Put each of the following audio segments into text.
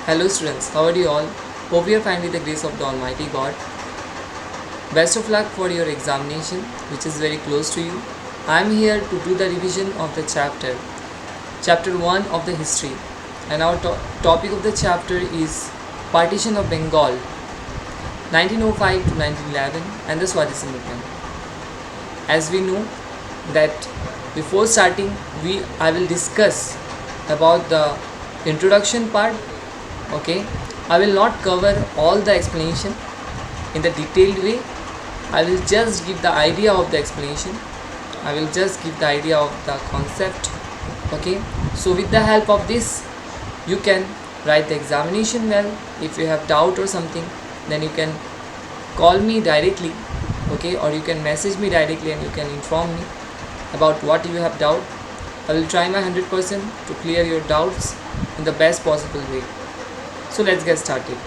Hello students, how are you all? Hope you are fine with the grace of the Almighty God. Best of luck for your examination which is very close to you. I am here to do the revision of the chapter 1 of the history, and our topic of the chapter is Partition of Bengal 1905 to 1911 and the Swadeshi movement. As we know that before starting I will discuss about the introduction part. Okay, I will not cover all the explanation in the detailed way. I will just give the idea of the explanation. I will just give the idea of the concept. Okay, so with the help of this you can write the examination well. If you have doubt or something, then you can call me directly, okay, or you can message me directly and you can inform me about what you have doubt. I will try my 100% to clear your doubts in the best possible way. So let's get started.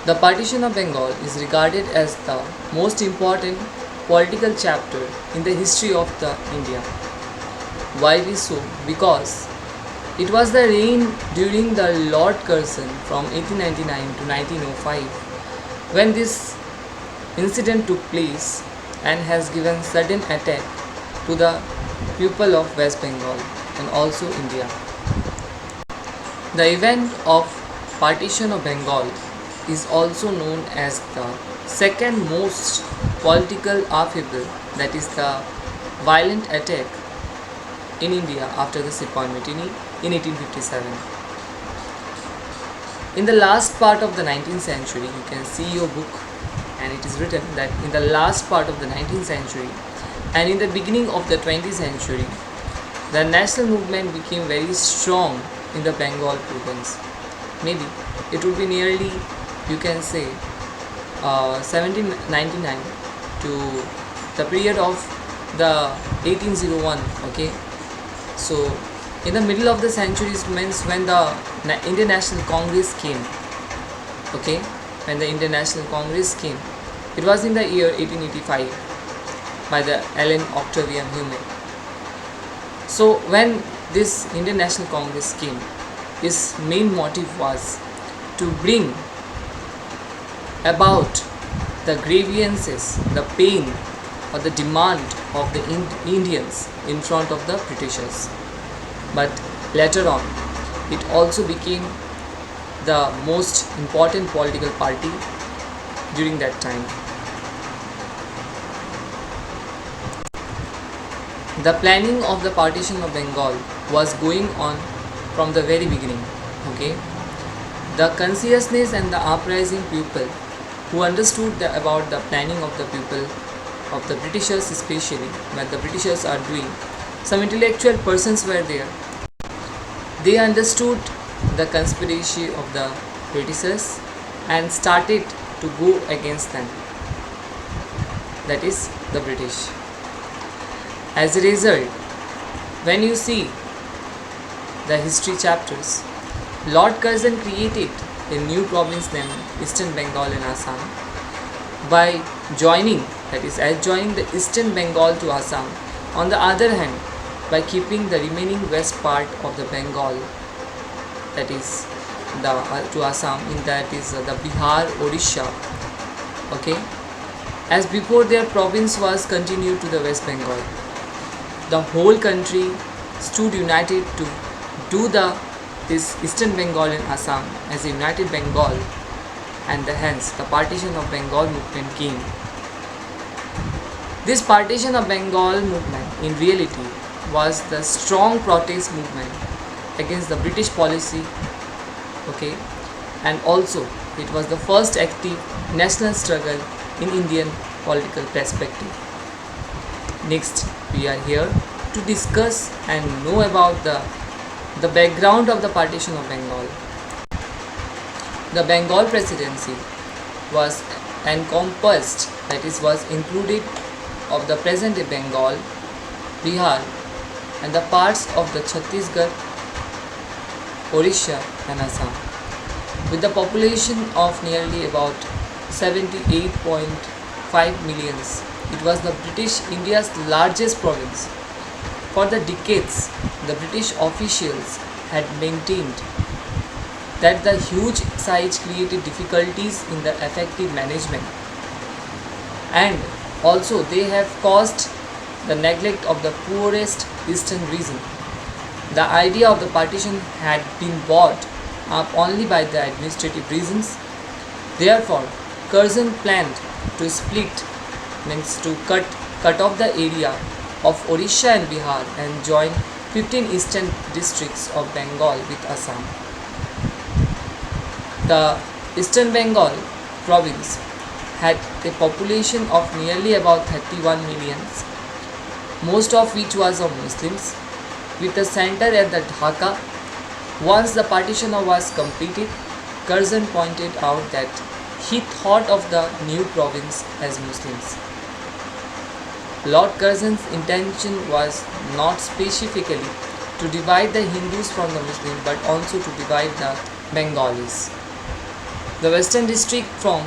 The Partition of Bengal is regarded as the most important political chapter in the history of the India. Why is so? Because it was the reign during the Lord Curzon from 1899 to 1905 when this incident took place and has given sudden attack to the people of West Bengal and also India. The event of Partition of Bengal is also known as the second most political upheaval, that is the violent attack in India after the Sepoy Mutiny in 1857. In the last part of the 19th century, you can see your book and it is written that in the last part of the 19th century and in the beginning of the 20th century, the national movement became very strong in the Bengal province. Maybe it would be nearly, you can say, 1799 to the period of the 1801. Okay, so in the middle of the centuries means when the Indian National Congress came. Okay, when the Indian National Congress came, it was in the year 1885 by the Ellen Octavian Hume. So when this Indian National Congress came, its main motive was to bring about the grievances, the pain or the demand of the Indians in front of the Britishers. But later on, it also became the most important political party during that time. The planning of the Partition of Bengal was going on from the very beginning. Okay, the consciousness and the uprising people who understood about the planning of the people of the Britishers, especially when the Britishers are doing, some intellectual persons were there. They understood the conspiracy of the Britishers and started to go against them, that is the British. As a result, when you see the history chapters, Lord Curzon created a new province named Eastern Bengal and Assam by joining, that is adjoining the Eastern Bengal to Assam. On the other hand, by keeping the remaining west part of the Bengal, that is the to Assam, in that is the Bihar, Odisha. Okay, as before their province was continued to the West Bengal. The whole country stood united to do this Eastern Bengal and Assam as a united Bengal, and hence the Partition of Bengal movement came. This Partition of Bengal movement in reality was the strong protest movement against the British policy. Okay, and also it was the first active national struggle in Indian political perspective. Next, we are here to discuss and know about the background of the Partition of Bengal. The Bengal presidency was encompassed, that is was included of the present day Bengal, Bihar and the parts of the Chhattisgarh, Odisha and Assam. With the population of nearly about 78.5 millions, it was the British India's largest province. For the decades, the British officials had maintained that the huge size created difficulties in the effective management, and also they have caused the neglect of the poorest eastern region. The idea of the partition had been brought up only by the administrative reasons. Therefore, Curzon planned to split, means to cut off the area of Odisha and Bihar and join 15 eastern districts of Bengal with Assam. The Eastern Bengal province had a population of nearly about 31 millions, most of which was of Muslims, with a center at the Dhaka. Once the partition was completed, Curzon pointed out that he thought of the new province as Muslims. Lord Curzon's intention was not specifically to divide the Hindus from the Muslims but also to divide the Bengalis. The western district from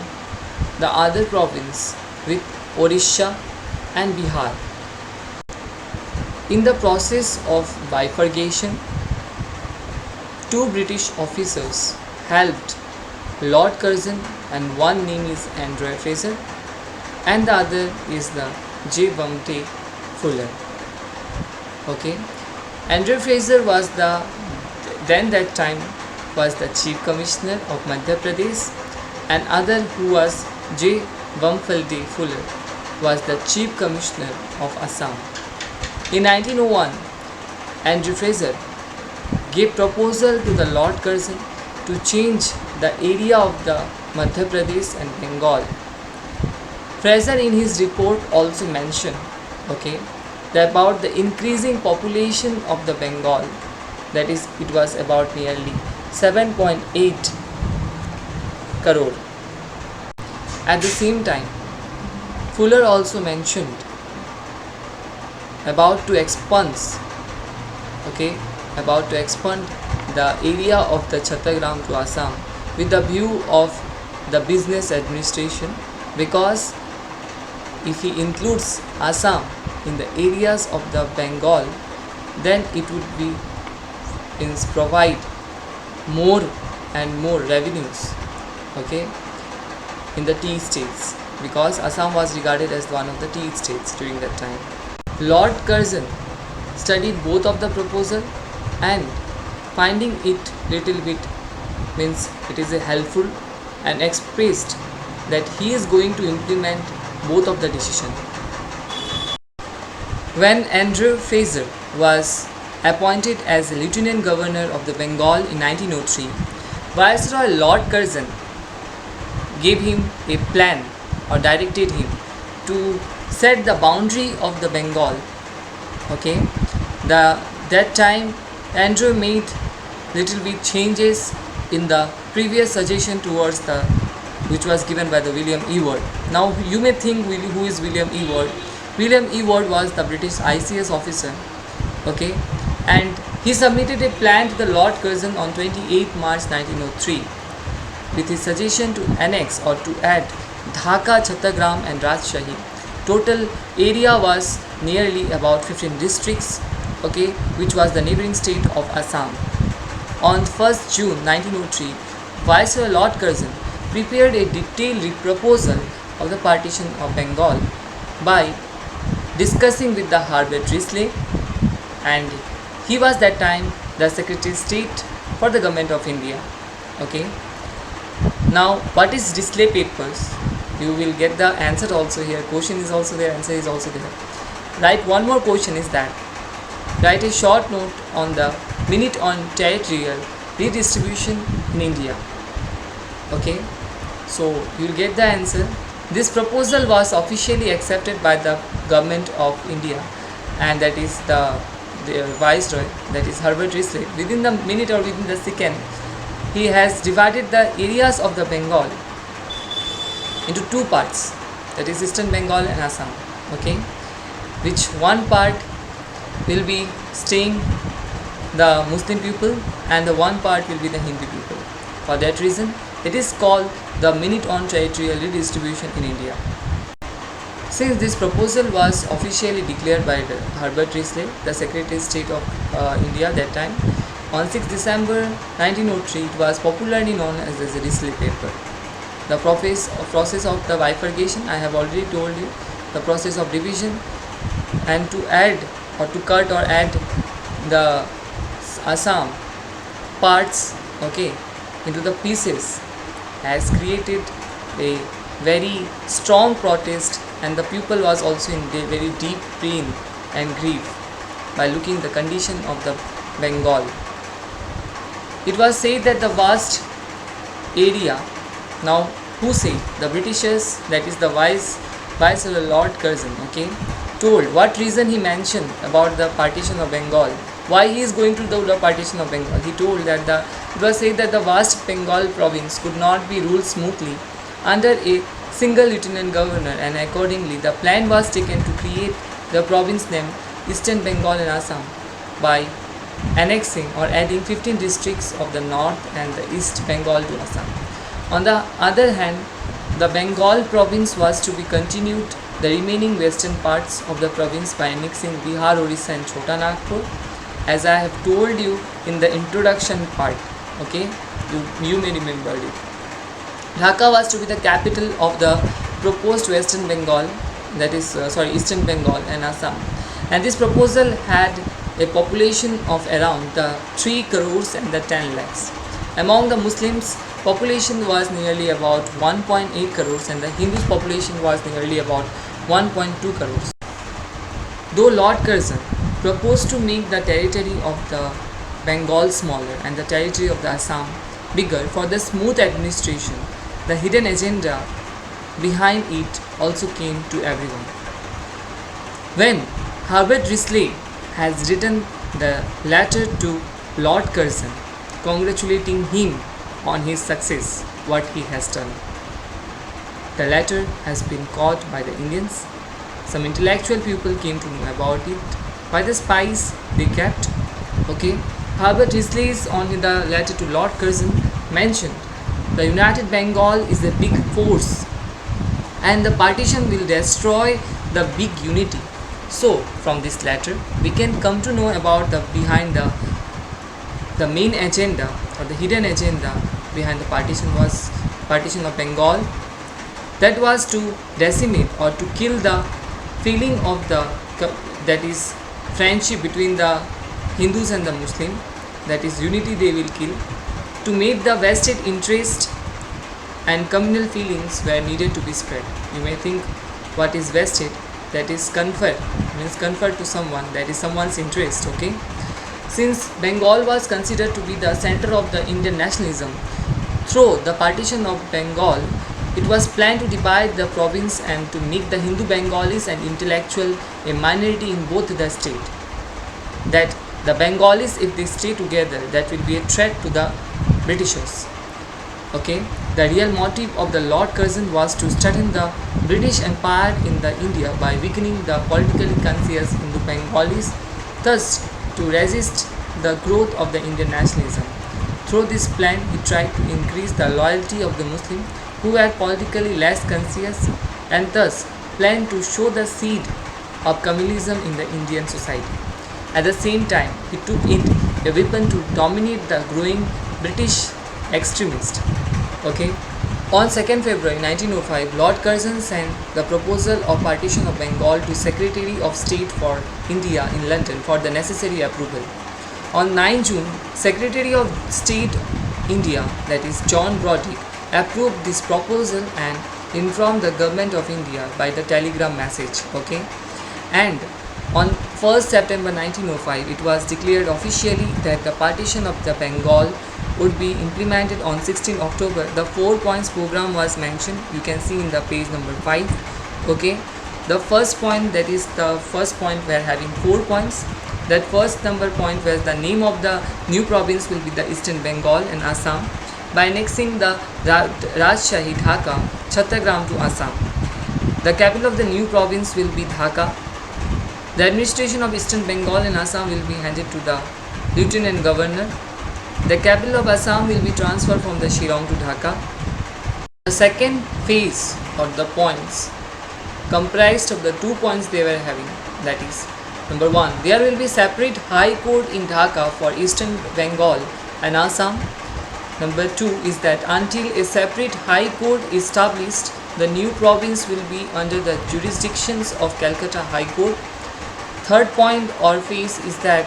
the other province with Odisha and Bihar. In the process of bifurcation, two British officers helped Lord Curzon, and one name is Andrew Fraser and the other is the J. Bumte Fuller. Okay, Andrew Fraser was that time was the Chief Commissioner of Madhya Pradesh, and other who was J. Bumte Fuller was the Chief Commissioner of Assam. In 1901, Andrew Fraser gave proposal to the Lord Curzon to change the area of the Madhya Pradesh and Bengal. Fraser in his report also mentioned about the increasing population of the Bengal, that is it was about nearly 7.8 crore. At the same time, Fuller also mentioned about to expand the area of the Chattogram to Assam with the view of the business administration, because if he includes Assam in the areas of the Bengal, then it would be provide more and more revenues in the tea states, because Assam was regarded as one of the tea states during that time. Lord Curzon studied both of the proposal and finding it little bit means it is helpful, and expressed that he is going to implement both of the decision. When Andrew Fraser was appointed as Lieutenant Governor of the Bengal in 1903, Viceroy Lord Curzon gave him a plan or directed him to set the boundary of the Bengal. That time Andrew made little bit changes in the previous suggestion towards the which was given by the William Ewart. Now you may think who is William Ewart. William Ewart was the British ICS officer, and he submitted a plan to the Lord Curzon on 28 March 1903 with his suggestion to annex or to add Dhaka, Chattogram and Rajshahi. Total area was nearly about 15 districts, which was the neighboring state of Assam. On 1st June 1903, Viceroy Lord Curzon prepared a detailed proposal of the partition of Bengal by discussing with the Herbert Risley, and he was that time the Secretary of State for the Government of India. Now what is Risley papers? You will get the answer also here. Question is also there, answer is also there. Write one more question is that write a short note on the minute on territorial redistribution in India. So you will get the answer. This proposal was officially accepted by the Government of India, and that is the Viceroy, that is Herbert Risley. Within the minute or within the second, he has divided the areas of the Bengal into two parts, that is Eastern Bengal and Assam, which one part will be staying the Muslim people and the one part will be the Hindu people. For that reason, it is called the Minute on Territorial Redistribution in India. Since this proposal was officially declared by Herbert Risley, the Secretary of State of India that time, On 6 December 1903, it was popularly known as the Swadeshi paper. The process of the bifurcation, I have already told you, the process of division, and to add or to cut or add the Assam parts, okay, into the pieces, has created a very strong protest, and the people was also in very deep pain and grief by looking the condition of the Bengal. It was said that the vast area, now who said? The Britishers, that is the Viceroy Lord Curzon, okay, told what reason he mentioned about the partition of Bengal. Why he is going to do the partition of Bengal? He told that it was said that the vast Bengal province could not be ruled smoothly under a single lieutenant governor, and accordingly the plan was taken to create the province named Eastern Bengal and Assam by annexing or adding 15 districts of the north and the East Bengal to Assam. On the other hand, the Bengal province was to be continued the remaining western parts of the province by annexing Bihar, Orissa and Chota Nagpur, as I have told you in the introduction part, okay, you may remember it. Dhaka was to be the capital of the proposed Western Bengal, that is Eastern Bengal and Assam, and this proposal had a population of around the 3 crores and the 10 lakhs. Among the Muslims, population was nearly about 1.8 crores and the Hindus population was nearly about 1.2 crores. Though Lord Curzon proposed to make the territory of the Bengal smaller and the territory of the Assam bigger for the smooth administration, the hidden agenda behind it also came to everyone. When Herbert Risley has written the letter to Lord Curzon congratulating him on his success, what he has done. The letter has been caught by the Indians. Some intellectual people came to know about it by the spies they kept. Okay, Herbert Risley's on the letter to Lord Curzon mentioned the United Bengal is a big force and the partition will destroy the big unity. So from this letter we can come to know about the behind the main agenda or the hidden agenda behind the partition of Bengal, that was to decimate or to kill the feeling of that is friendship between the Hindus and the Muslim, that is unity they will kill, to make the vested interest and communal feelings were needed to be spread. You may think what is vested, that is conferred, means conferred to someone, that is someone's interest, okay. Since Bengal was considered to be the center of the Indian nationalism, through the partition of Bengal, it was planned to divide the province and to make the Hindu Bengalis and intellectual a minority in both the state. That the Bengalis, if they stay together, that will be a threat to the Britishers. Okay, the real motive of the Lord Curzon was to strengthen the British Empire in the India by weakening the politically conscious Hindu Bengalis, thus to resist the growth of the Indian nationalism. Through this plan, he tried to increase the loyalty of the Muslims who were politically less conscious, and thus planned to show the seed of communalism in the Indian society. At the same time, he took it a weapon to dominate the growing British extremists. Okay. On 2nd February 1905, Lord Curzon sent the proposal of partition of Bengal to Secretary of State for India in London for the necessary approval. On 9 June, Secretary of State India, that is John Brodrick, approved this proposal and informed the government of India by the telegram message. Okay, and on 1st September 1905, it was declared officially that the partition of the Bengal would be implemented on 16 October. The 4 points program was mentioned. You can see in the page number 5. Okay, the first point, that is the first point, we are having 4 points. That first number point was the name of the new province will be the Eastern Bengal and Assam by annexing the Rajshahi Dhaka, Chattogram to Assam. The capital of the new province will be Dhaka. The administration of Eastern Bengal and Assam will be handed to the Lieutenant Governor. The capital of Assam will be transferred from the Shillong to Dhaka. The second phase of the points comprised of the 2 points they were having, that is Number 1. There will be separate high court in Dhaka for Eastern Bengal and Assam. Number 2 is that until a separate high court is established, the new province will be under the jurisdictions of Calcutta High Court. Third point or phase is that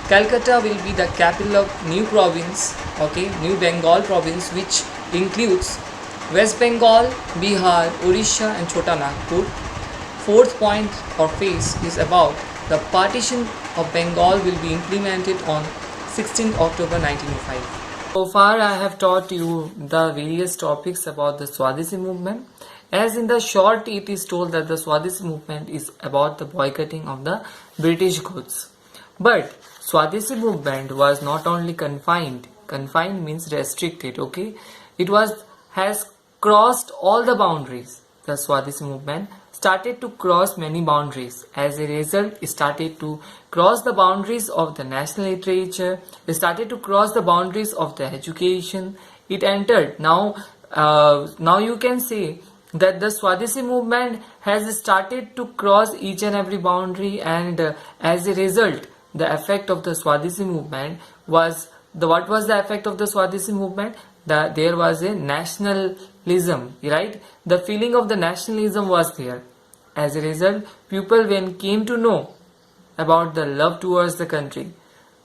Calcutta will be the capital of new province, okay, New Bengal province, which includes West Bengal, Bihar, Orissa and Chota Nagpur. Fourth point or phase is about the partition of Bengal will be implemented on 16th October 1905. So far I have taught you the various topics about the Swadeshi movement. As in the short it is told that the Swadeshi movement is about the boycotting of the British goods. But Swadeshi movement was not only confined means restricted, okay? It has crossed all the boundaries. The Swadeshi movement started to cross many boundaries. As a result, it started to cross the boundaries of the national literature. It started to cross the boundaries of the education. It entered. Now you can say that the Swadeshi movement has started to cross each and every boundary, and as a result, the effect of the Swadeshi movement was what was the effect of the Swadeshi movement? That there was a nationalism, right? The feeling of the nationalism was there. As a result, people when came to know about the love towards the country,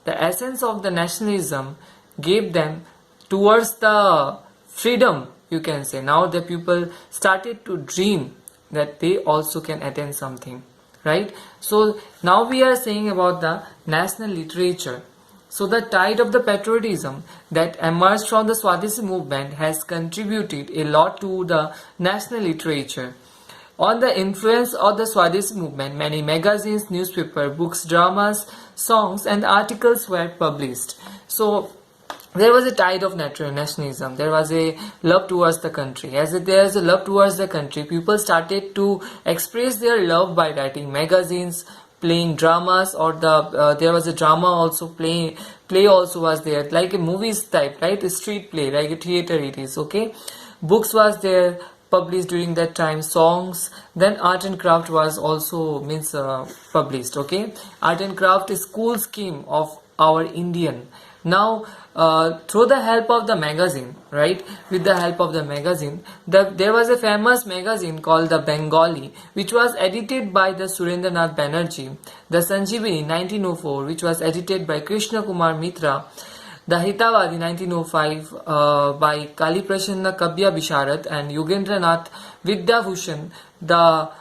the essence of the nationalism gave them towards the freedom, you can say. Now the people started to dream that they also can attain something, right? So now we are saying about the national literature. So the tide of the patriotism that emerged from the Swadeshi movement has contributed a lot to the national literature. On the influence of the Swadeshi movement, many magazines, newspaper, books, dramas, songs and articles were published. So there was a tide of nationalism. There was a love towards the country. As there is a love towards the country, people started to express their love by writing magazines, playing dramas, or there was a drama also, play also was there, like a movies type, right? A street play, like a theater it is, okay? Books was there, published during that time, songs, then art and craft was also published, okay? Art and craft is school scheme of our Indian. Now through the help of the magazine, right, with the help of the magazine, there was a famous magazine called the Bengali, which was edited by the Surendranath Banerjee, the Sanjeevani 1904, which was edited by Krishna Kumar Mitra, the Hitavadi 1905 by Kali Prasanna Kabya Bisharad and Yugendranath Vidyabhushan, that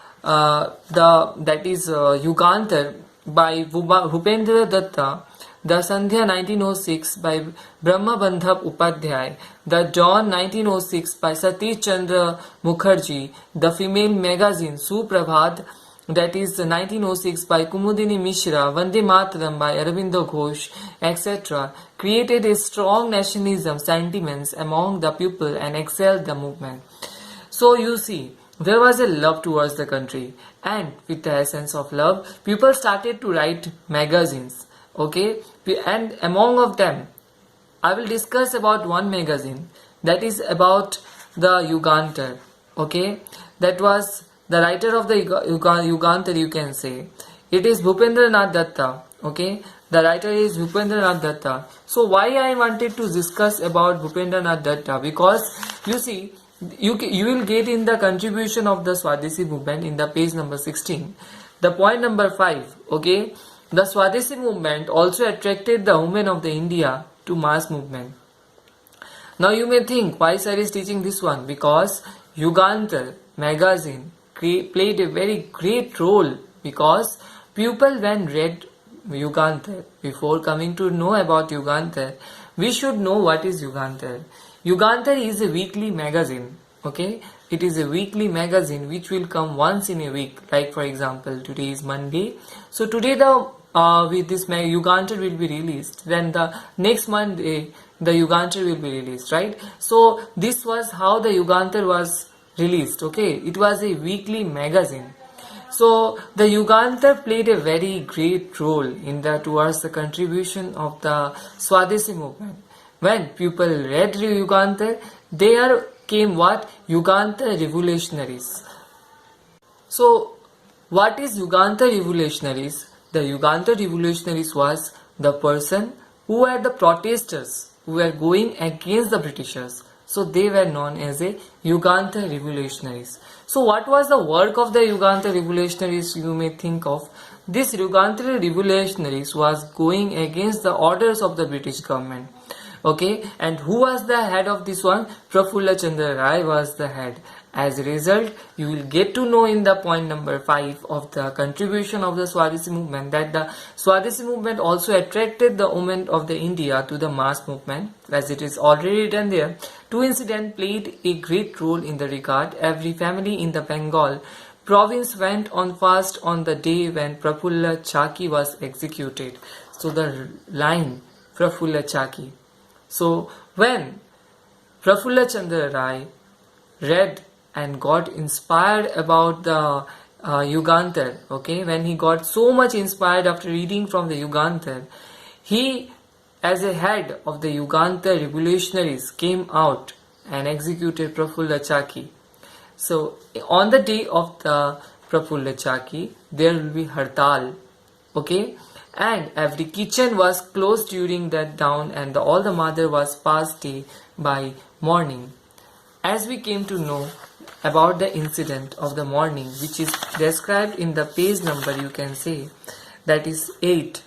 is Yugantar by Bhupendra Datta, the Sandhya 1906 by Brahma Bandhap Upadhyay, the Dawn 1906 by Satish Chandra Mukherjee, the female magazine Suprabhat, that is 1906 by Kumudini Mishra, Vande Mataram by Aravindo Ghosh, etc., created a strong nationalism sentiments among the people and excelled the movement. So you see, there was a love towards the country, and with the essence of love, people started to write magazines, okay? And among of them, I will discuss about one magazine that is about the Uganda, okay? That was the writer of the Uganda, you can say. It is Bhupendranath Datta, okay? The writer is Bhupendranath Datta. So why I wanted to discuss about Bhupendranath Datta? Because you see, you will get in the contribution of the Swadeshi movement in the page number 16. The point number 5, okay? The Swadeshi movement also attracted the women of the India to mass movement. Now you may think, why sir is teaching this one? Because Uganda magazine played a very great role, because people when read Uganda, before coming to know about Uganda, we should know what is Uganda. Uganda is a weekly magazine, okay? It is a weekly magazine which will come once in a week. Like for example, today is Monday. So today with this Uganda will be released. Then the next Monday the Uganda will be released, right? So this was how the Uganda was released, okay? It was a weekly magazine. So the Uganda played a very great role in towards the contribution of the Swadeshi movement. When people read Uganda, there came what? Uganda Revolutionaries. So what is Uganda Revolutionaries? the Uganda Revolutionaries was the person who were the protesters who were going against the Britishers. So they were known as a Uganda Revolutionaries. So what was the work of the Uganda Revolutionaries, you may think of? This Uganda Revolutionaries was going against the orders of the British government. Okay, and who was the head of this one? Prafulla Chandra Rai was the head. As a result, you will get to know in the point number 5 of the contribution of the Swadeshi movement that the Swadeshi movement also attracted the women of the India to the mass movement. As it is already written there, two incidents played a great role in the regard. Every family in the Bengal province went on fast on the day when Prafulla Chaki was executed. So the line Prafulla Chaki. So when Prafulla Chandra Rai read and got inspired about the Uganda, okay, when he got so much inspired after reading from the Uganda, he as a head of the Uganda Revolutionaries came out and executed Prafulla Chaki. So on the day of the Prafulla Chaki, there will be hartal, okay, and every kitchen was closed during that dawn, and all the mother was past day by morning. As we came to know about the incident of the morning, which is described in the page number, you can say, that is 8,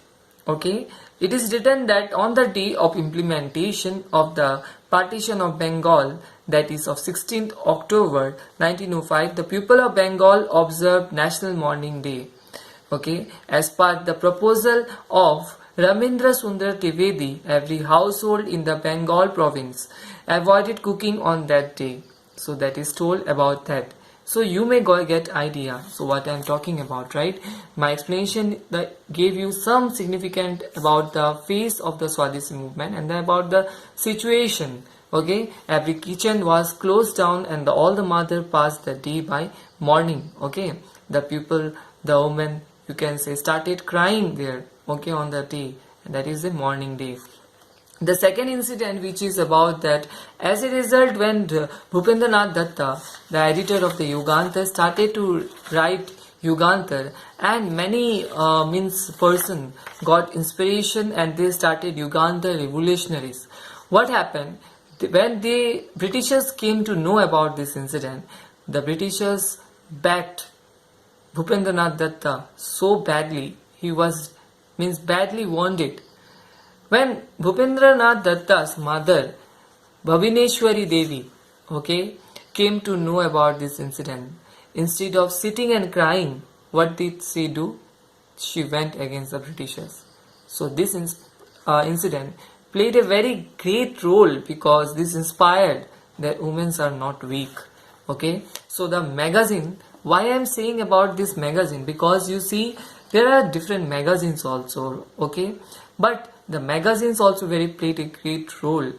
okay, it is written that on the day of implementation of the Partition of Bengal, that is of 16th October 1905, the people of Bengal observed National Mourning Day. Okay, as per the proposal of Ramendra Sundar Trivedi, every household in the Bengal province avoided cooking on that day. So that is told about that. So you may get idea. So what I am talking about, right? My explanation that gave you some significant about the phase of the Swadeshi movement and then about the situation. Okay, every kitchen was closed down and all the mother passed the day by morning. Okay, the people, the women, you can say, started crying there, okay, on the day, and that is the morning day. The second incident, which is about that, as a result, when Bhupendranath Datta, the editor of the Uganda, started to write Uganda, and many person got inspiration and they started Uganda Revolutionaries. What happened? When the Britishers came to know about this incident, the Britishers backed Bhupendranath Datta so badly, he was badly wounded. When Bhupendranath Datta's mother, Bhabineshwari Devi, okay, came to know about this incident, instead of sitting and crying, what did she do? She went against the Britishers. So this incident played a very great role because this inspired that women are not weak. Okay, so the magazine, why I am saying about this magazine, because you see there are different magazines also, okay, but the magazines also played a great role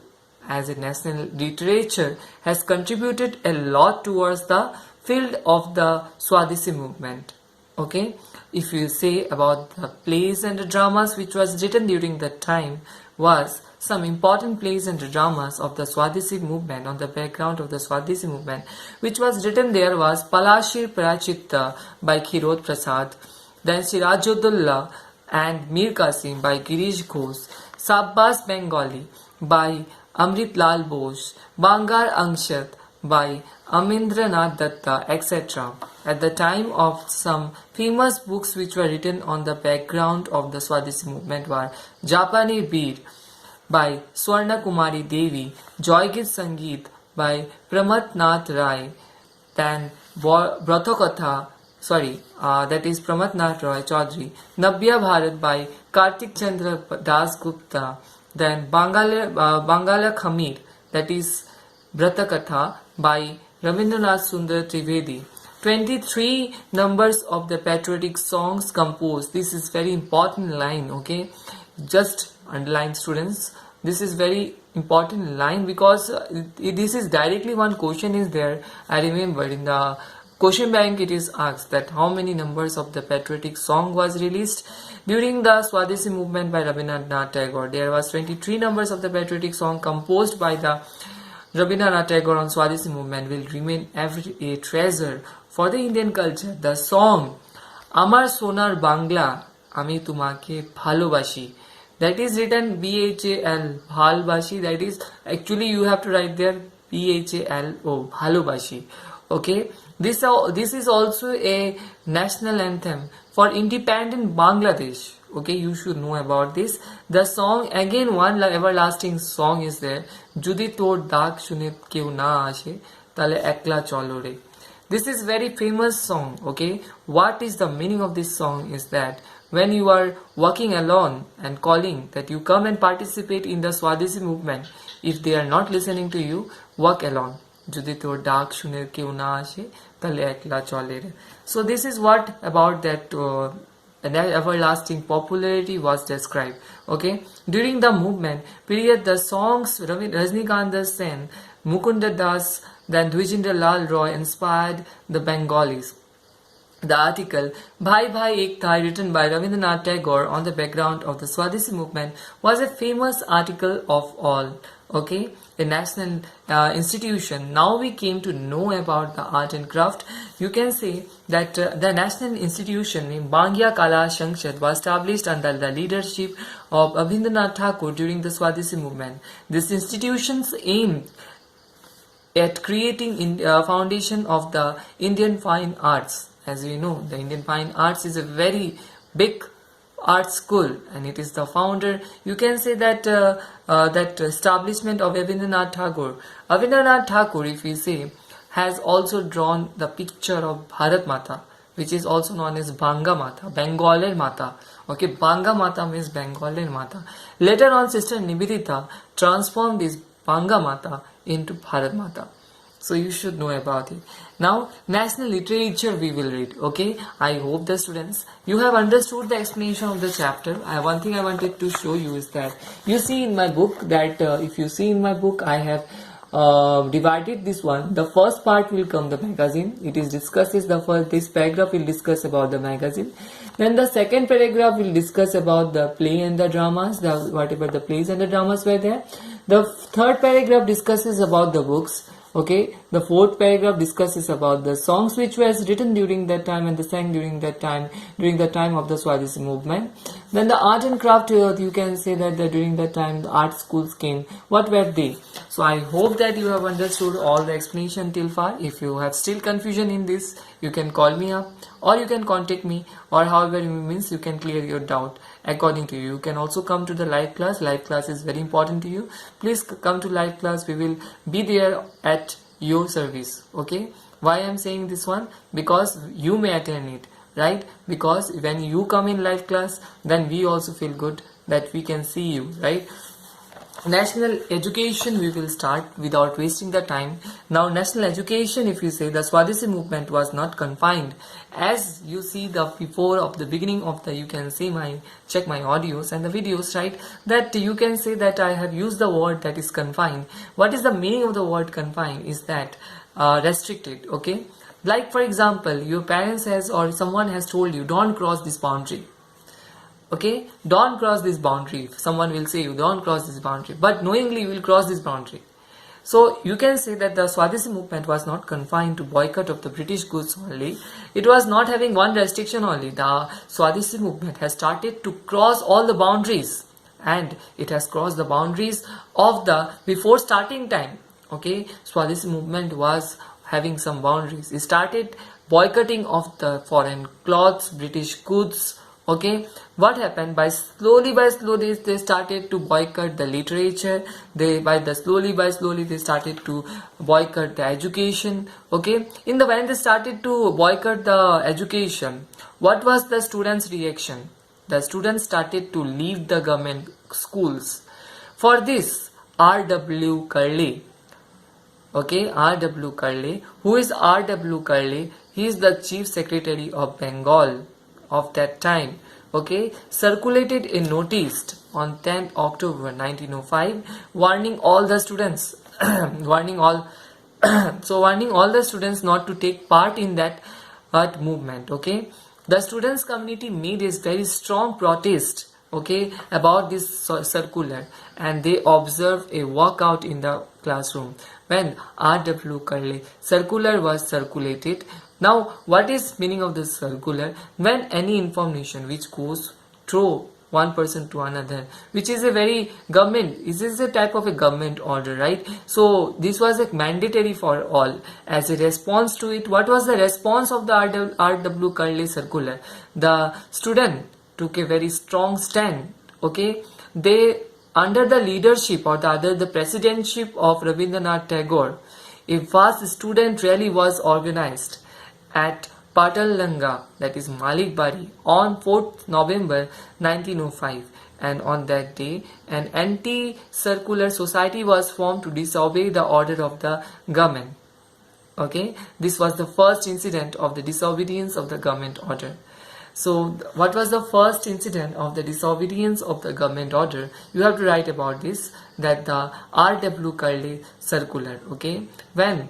as a national literature, has contributed a lot towards the field of the Swadeshi movement. Okay, if you say about the plays and the dramas which was written during that time, was some important plays and dramas of the Swadeshi movement, on the background of the Swadeshi movement, which was written there was Palashir Prachitta by Khirot Prasad, then Sirajudullah and Mir Qasim by Girish Ghosh, Sabbas Bengali by Amrit Lal Bose, Bangar Angshat by Amindranath Datta, etc. At the time of some famous books which were written on the background of the Swadeshi movement were Japani Bir by Swarna Kumari Devi, Joygit Sangeet by Pramat Nath Rai, then Brathakatha, that is Pramat Nath Roy Chaudhary, Nabya Bharat by Kartik Chandra Das Gupta, then Bangala Khamir, that is Brathakatha by Rabindranath Sundar Trivedi. 23 numbers of the patriotic songs composed. This is very important line, okay? Just underline, students. This is very important line because this is directly one question is there. I remember in the question bank it is asked that how many numbers of the patriotic song was released during the Swadeshi movement by Rabindranath Tagore. There was 23 numbers of the patriotic song composed by the Rabindranath Tagore on Swadeshi movement will remain a treasure for the Indian culture. The song Amar Sonar Bangla আমি তোমাকে ভালোবাসি. That is written BHAL, ভালবাসি. That is actually you have to write there BHALO, ভালোবাসি. Okay, this is also a national anthem for independent Bangladesh. Okay, you should know about this. The song, again one everlasting song is there, যদি তোর ডাক শুনে কেউ না আসে তাহলে একলা চলো রে. This is very famous song. Okay, what is the meaning of this song is that when you are walking alone and calling that you come and participate in the Swadeshi movement, if they are not listening to you, walk alone. যদি তোর ডাক শুনে কেউ না আসে তাহলে একলা চলে রে. So this is what about that everlasting popularity was described. Okay, during the movement period, the songs Rajnikant Sen, Mukunda Das, then Dwijendra Lal Roy inspired the Bengalis. The article Bhai Bhai Ek Thai, written by Rabindranath Tagore on the background of the Swadeshi movement, was a famous article of all. Okay, a national institution. Now we came to know about the art and craft. You can say that the national institution named Bangya Kala Sangshad was established under the leadership of Rabindranath Tagore during the Swadeshi movement. This institution's aim at creating foundation of the Indian fine arts. As we know, the Indian fine arts is a very big art school, and it is the founder. You can say that that establishment of Rabindranath Tagore. Rabindranath Tagore, if we say, has also drawn the picture of Bharat Mata, which is also known as Banga Mata, Bengaler Mata. Okay, Banga Mata means Bengaler Mata. Later on, Sister Nivedita transformed this Banga Mata into Bharat Mata. So you should know about it. Now, national literature we will read. Okay, I hope the students, you have understood the explanation of the chapter. One thing I wanted to show you is that you see in my book that if you see in my book, I have divided this one. The first part will come the magazine. It is discusses the first. This paragraph will discuss about the magazine. Then the second paragraph will discuss about the play and the dramas. Whatever the plays and the dramas were there. The third paragraph discusses about the books. Okay, the fourth paragraph discusses about the songs which was written during that time and the sang during the time of the Swadeshi movement. Then the art and craft, you can say that during that time the art schools came. What were they? So I hope that you have understood all the explanation till far. If you have still confusion in this, you can call me up or you can contact me, or however you means you can clear your doubt according to you. You can also come to the live class. Live class is very important to you. Please come to live class. We will be there at your service. Okay, why I am saying this one? Because you may attend it, right? Because when you come in live class, then we also feel good that we can see you, right? National education we will start without wasting the time. Now, national education, if you say, the Swadeshi movement was not confined. As you see the before of the beginning of the, you can see check my audios and the videos, right? That you can say that I have used the word that is confined. What is the meaning of the word confined? Is that restricted? Okay, like for example, your parents has or someone has told you don't cross this boundary. Okay, don't cross this boundary. Someone will say you don't cross this boundary, but knowingly you will cross this boundary. So you can say that the Swadeshi movement was not confined to boycott of the British goods only. It was not having one restriction only. The Swadeshi movement has started to cross all the boundaries, and it has crossed the boundaries of the before starting time. Okay, Swadeshi movement was having some boundaries. It started boycotting of the foreign clothes, British goods. Okay, what happened? By slowly they started to boycott the literature. Slowly they started to boycott the education. Okay, when they started to boycott the education, what was the students' reaction? The students started to leave the government schools. For this, R.W. Curley. Okay, R.W. Curley. Who is R.W. Curley? He is the Chief Secretary of Bengal of that time. Okay, circulated a notice on 10th October 1905 warning all the students warning all the students not to take part in that movement. Okay, the students community made a very strong protest, okay, about this circular, and they observed a walkout in the classroom when R.W. Curley circular was circulated. Now, what is meaning of this circular? When any information which goes throw one person to another, which is a very government, this is a type of a government order, right? So this was a mandatory for all. As a response to it, what was the response of the R.W. Curley circular? The student took a very strong stand. Okay, they, under the leadership or the presidentship of Rabindranath Tagore, a vast student rally was organized at Patalanga, that is Malikbari, on 4th November 1905, and on that day an anti-circular society was formed to disobey the order of the government. Okay, this was the first incident of the disobedience of the government order. So what was the first incident of the disobedience of the government order? You have to write about this, that the R.W. Curley circular. Okay, when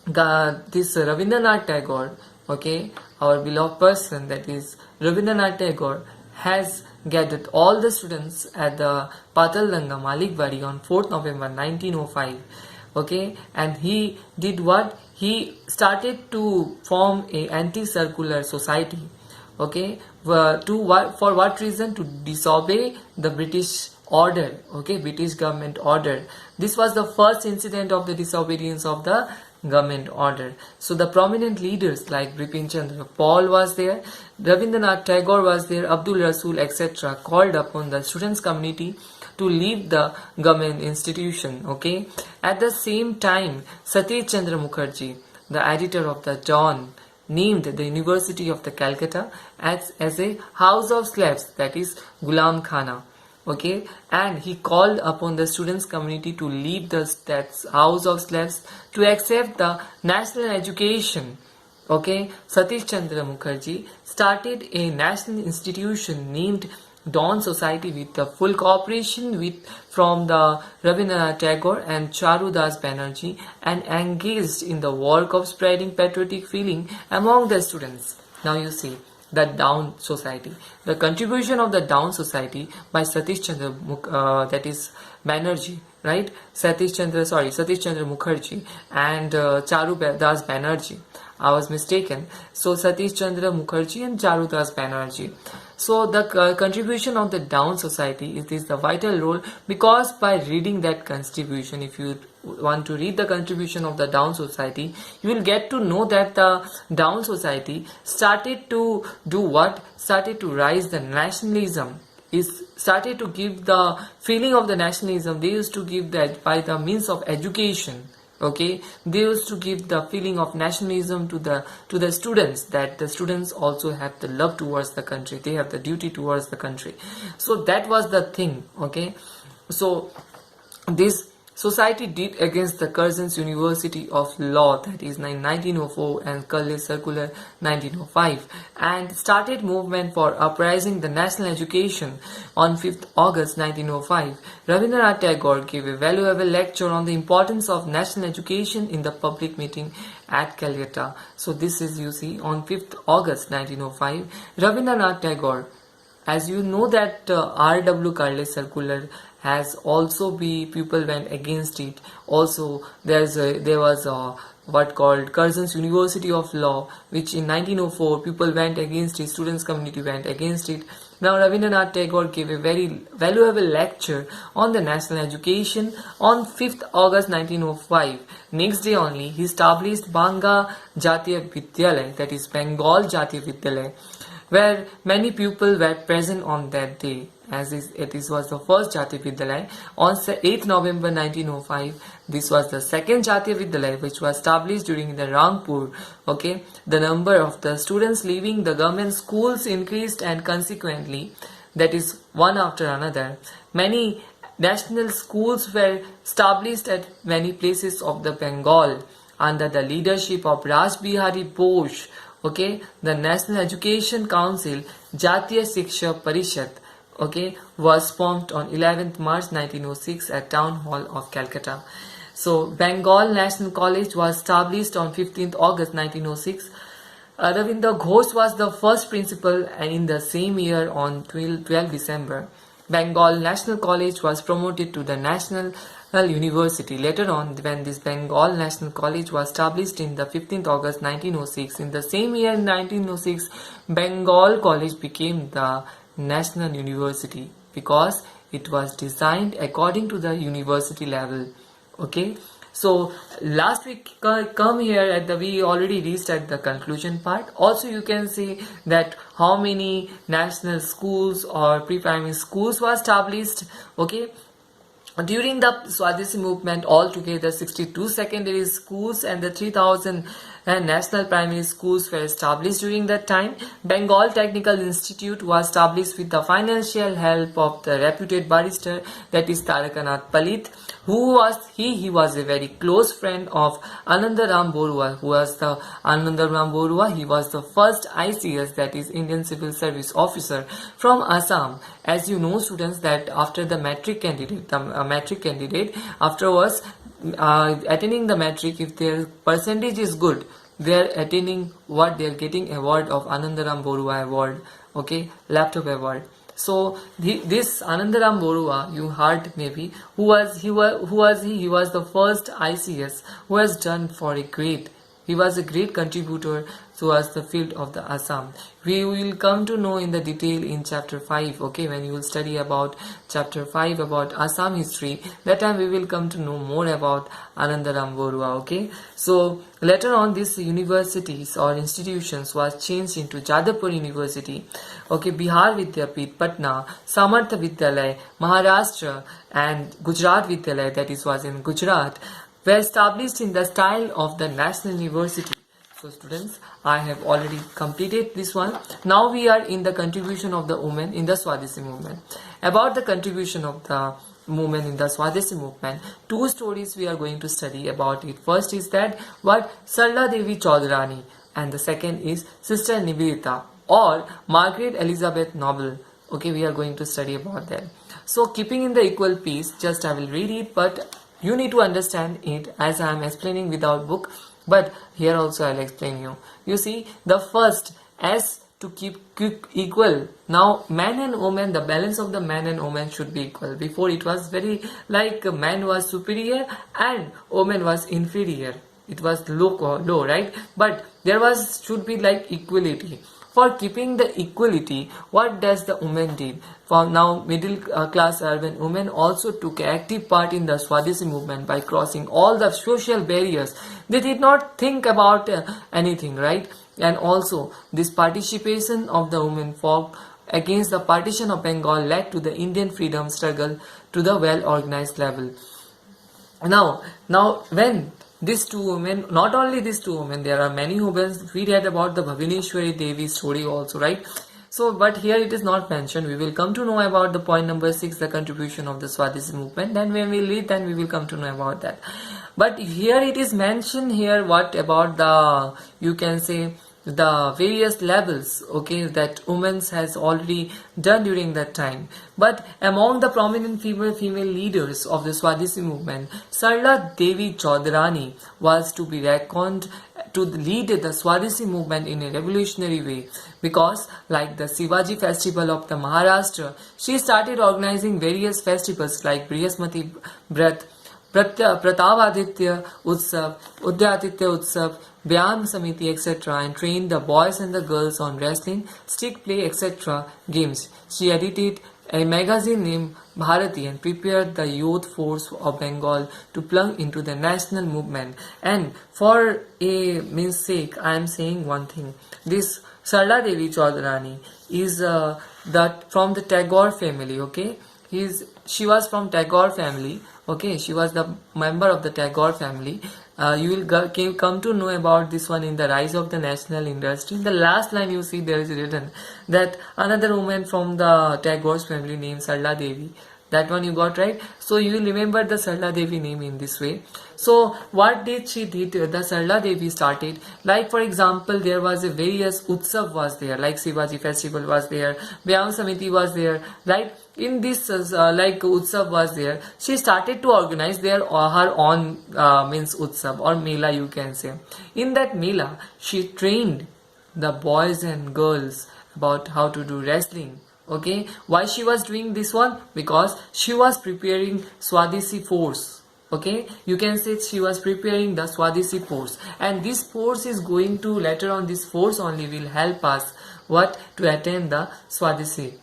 this Rabindranath Tagore, okay, our beloved person, that is Rabindranath Tagore, has gathered all the students at the Patalanga Malikbari on 4th November 1905. Okay, and he did what? He started to form a anti-circular society. Okay, for what reason? To disobey the British order. Okay, British government order. This was the first incident of the disobedience of the government order. So the prominent leaders like Bipin Chandra Paul was there, Rabindranath Tagore was there, Abdul Rasul, etc. called upon the students community to leave the government institution. Okay, at the same time, Satish Chandra Mukherjee, the editor of the Dawn, named the University of the Calcutta as a house of slaves, that is Gulam Khana. Okay, and he called upon the students community to leave that house of slaves to accept the national education. Okay, Satish Chandra Mukherjee started a national institution named Dawn Society with the full cooperation from the Rabindranath Tagore and Charudas Banerjee, and engaged in the work of spreading patriotic feeling among the students. Now you see the Dawn Society. The contribution of the Dawn Society by Satish Chandra that is Banerjee, right? Satish Chandra Mukherjee and Charudas Banerjee. I was mistaken. So Satish Chandra Mukherjee and Charudas Banerjee. So the contribution of the Dawn Society is the vital role, because by reading that contribution, if you want to read the contribution of the Dawn Society, you will get to know that the Dawn Society started to do what? Started to rise the nationalism. Is started to give the feeling of the nationalism. They used to give that by the means of education. Okay, they used to give the feeling of nationalism to the students, that the students also have the love towards the country, they have the duty towards the country. So that was the thing. Okay, so this society did against the Curzon's University of Law, that is 1904, and Curley Circular 1905, and started movement for uprising the national education. On 5th August 1905, Rabindranath Tagore gave a valuable lecture on the importance of national education in the public meeting at Calcutta. So this is, you see, on 5th August 1905, Rabindranath Tagore, as you know that R.W. Curley circular has also people went against it. Also there was what called Curzon's University of Law, which in 1904 people went against it, students community went against it. Now Rabindranath Tagore gave a very valuable lecture on the national education on 5th August 1905. Next day only he established Banga Jatiya Vidyalaya, that is Bengal Jatiya Vidyalaya, where many people were present on that day, as it was the first Jatiya Vidyalaya. On 8th November 1905, this was the second Jatiya Vidyalaya, which was established during the Rangpur. Okay, the number of the students leaving the government schools increased, and consequently, that is one after another, many national schools were established at many places of the Bengal under the leadership of Raj Bihari Bose. Okay, the National Education Council, Jatiya Shiksha Parishad, okay, was formed on 11th March 1906 at Town Hall of Calcutta. So Bengal National College was established on 15th August 1906. Ravindra Ghosh was the first principal, and in the same year on 12 December, Bengal National College was promoted to the National University. Later on, when this Bengal National College was established in the 15th August 1906, in the same year 1906, Bengal College became the national university, because it was designed according to the university level. Okay, so last week come here at the we already reached at the conclusion part. Also you can see that how many national schools or pre-primary schools were established. Okay, during the Swadeshi movement, altogether 62 secondary schools and the 3000 national primary schools were established during that time. Bengal Technical Institute was established with the financial help of the reputed barrister, that is Tarakanath Palit, who was he was a very close friend of Anandaram Borua, who was the Anandaram Borua. He was the first ICS, that is Indian Civil Service officer from Assam. As you know, students, that after the matric candidate, afterwards attaining the matric, if their percentage is good, they are attaining what they are getting award of Anandaram Borua award. Okay, laptop award. So this Anandaram Borua, you heard maybe, who was he? He was the first ICS who has done for a great. He was a great contributor towards the field of the Assam. We will come to know in the detail in chapter 5, okay, when you will study about chapter 5 about Assam history. That time we will come to know more about Anandaram Borua, okay. So later on, these universities or institutions was changed into Jadavpur University, okay, Bihar Vidyapit, Patna, Samartha Vidyalaya, Maharashtra, and Gujarat Vidyalaya, that is was in Gujarat, were established in the style of the National University. So students, I have already completed this one. Now we are in the contribution of the women in the Swadeshi movement. About the contribution of the movement in the Swadeshi movement, two stories we are going to study about it. First is that what Sarla Devi Chaudhrani, and the second is Sister Nivedita or Margaret Elizabeth Noble. Okay, we are going to study about that. So keeping in the equal pace, just I will read it, but you need to understand it as I am explaining without book, but here also I will explain you. You see, the first, as to keep equal. Now man and woman, the balance of the man and woman should be equal. Before it was very like man was superior and woman was inferior. It was low, right? But there should be like equality. For keeping the equality, what does the woman did? For now, middle class urban women also took active part in the Swadeshi movement by crossing all the social barriers. They did not think about anything, right? And also, this participation of the women fought against the partition of Bengal led to the Indian freedom struggle to the well-organized level. Now when these two women, not only these two women, there are many women. We read about the Bhavineshwari Devi story also, right? So, but here it is not mentioned. We will come to know about the point number 6, the contribution of the Swadeshi movement. Then when we read, then we will come to know about that. But here it is mentioned here what about the, you can say, the various levels, okay, that women has already done during that time. But among the prominent female leaders of the Swadeshi movement, Sarla Devi Chaudhrani was to be reckoned to lead the Swadeshi movement in a revolutionary way, because like the Shivaji festival of the Maharashtra, she started organizing various festivals like Brihasmati Brat, Pratavaditya Utsav, Udyaditya Utsav, Vyam Samiti, etc., and trained the boys and the girls on wrestling, stick play, etc. games. She edited a magazine named Bharati and prepared the youth force of Bengal to plunge into the national movement. And for a means sake, I am saying one thing. This Sarla Devi Chaudhrani is from the Tagore family, okay? She was from Tagore family, okay? She was the member of the Tagore family. You will come to know about this one in the rise of the national industry. In the last line you see there is written that another woman from the Tagore's family named Sarla Devi. That one you got right. So you will remember the Sarla Devi name in this way. So what did she did? The Sarla Devi started, like for example, there was a various Utsav was there, like Shivaji festival was there, Vyam Samiti was there, right? In this like Utsav was there, she started to organize her own means Utsav or Mela, you can say. In that Mela, she trained the boys and girls about how to do wrestling. Okay, why she was doing this one? Because she was preparing Swadeshi force. Okay, you can say she was preparing the Swadeshi force, and this force is going to later on, this force only will help us what to attain the Swadeshi.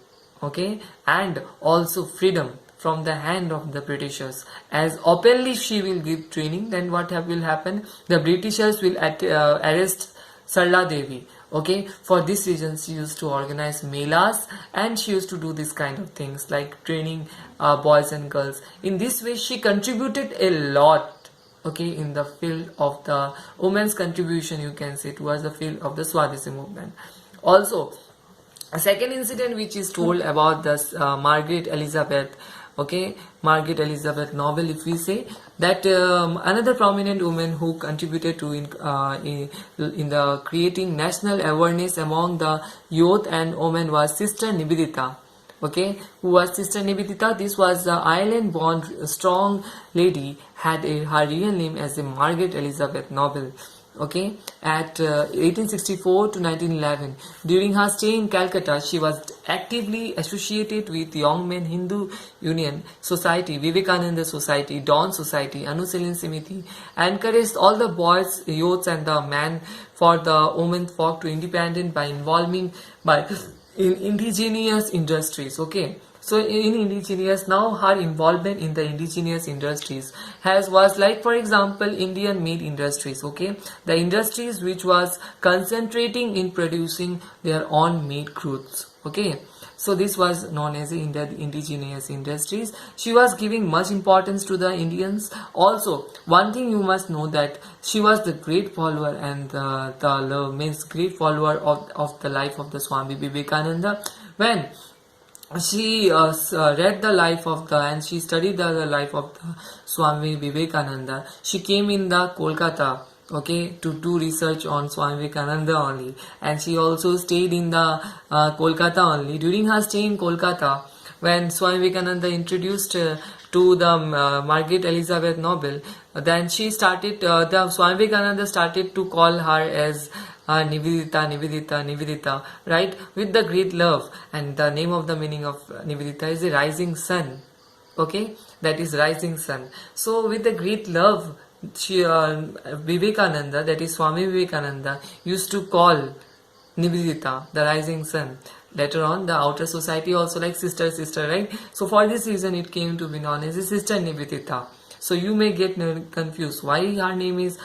okay, and also freedom from the hand of the Britishers. As openly she will give training, then what will happen? The Britishers will arrest Sarla Devi. Okay, for this reason she used to organize melas, and she used to do this kind of things like training boys and girls. In this way she contributed a lot, okay, in the field of the women's contribution, you can say, towards the field of the Swadeshi movement. Also, a second incident which is told about this Margaret Elizabeth, okay, Margaret Elizabeth novel, if we say that another prominent woman who contributed to in the creating national awareness among the youth and women was Sister Nivedita. Okay, who was Sister Nivedita? This was the Ireland-born strong lady, had her real name as a Margaret Elizabeth Noble. Okay, at 1864 to 1911. During her stay in Calcutta, she was actively associated with Young Men Hindu Union Society, Vivekananda Society, Dawn Society, Anushilin Samiti, encouraged all the boys, youths and the men for the women folk to independent by involving in indigenous industries. Okay, so in indigenous, now her involvement in the indigenous industries was like, for example, Indian made industries. Okay, the industries which was concentrating in producing their own made goods. Okay, so this was known as the indigenous industries. She was giving much importance to the Indians. Also, one thing you must know, that she was the great follower and means great follower of the life of the Swami Vivekananda. When she read the life of and she studied the life of the Swami Vivekananda, she came in the Kolkata, okay, to do research on Swami Vivekananda only, and she also stayed in the Kolkata only. During her stay in Kolkata, when Swami Vivekananda introduced to the Margaret Elizabeth Noble, then she started, the Swami Vivekananda started to call her as Nivedita, Nivedita, Nivedita, right, with the great love. And the name of the meaning of Nivedita is a rising sun. Okay, that is rising sun. So with the great love, she Vivekananda, that is Swami Vivekananda, used to call Nivedita the rising sun. Later on, the outer society also like sister, sister, right? So for this reason, it came to be known as a Sister Nivedita. So you may get confused why her name is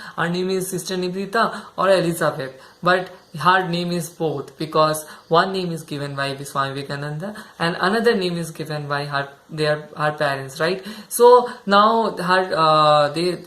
Sister Nivedita or Elizabeth, but her name is both, because one name is given by Swami Vivekananda and another name is given by her parents, right? So now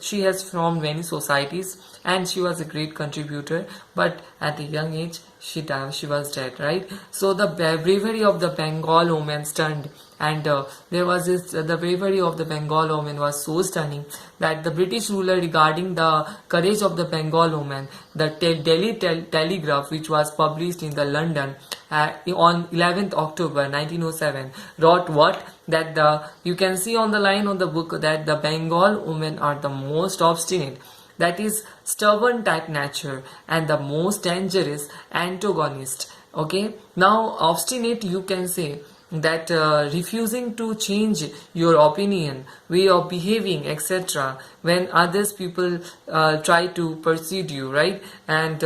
she has formed many societies and she was a great contributor, but at a young age she was dead, right? So the bravery of the Bengal woman stunned, and there was the bravery of the Bengal woman was so stunning that the British ruler, regarding the courage of the Bengal woman, the Delhi Telegraph, which was published in the London on 11th October 1907, wrote what? That you can see on the line on the book that the Bengal women are the most obstinate, that is stubborn type nature, and the most dangerous antagonist. Okay, now obstinate, you can say that refusing to change your opinion, way of behaving, etc., when others people try to persuade you, right? And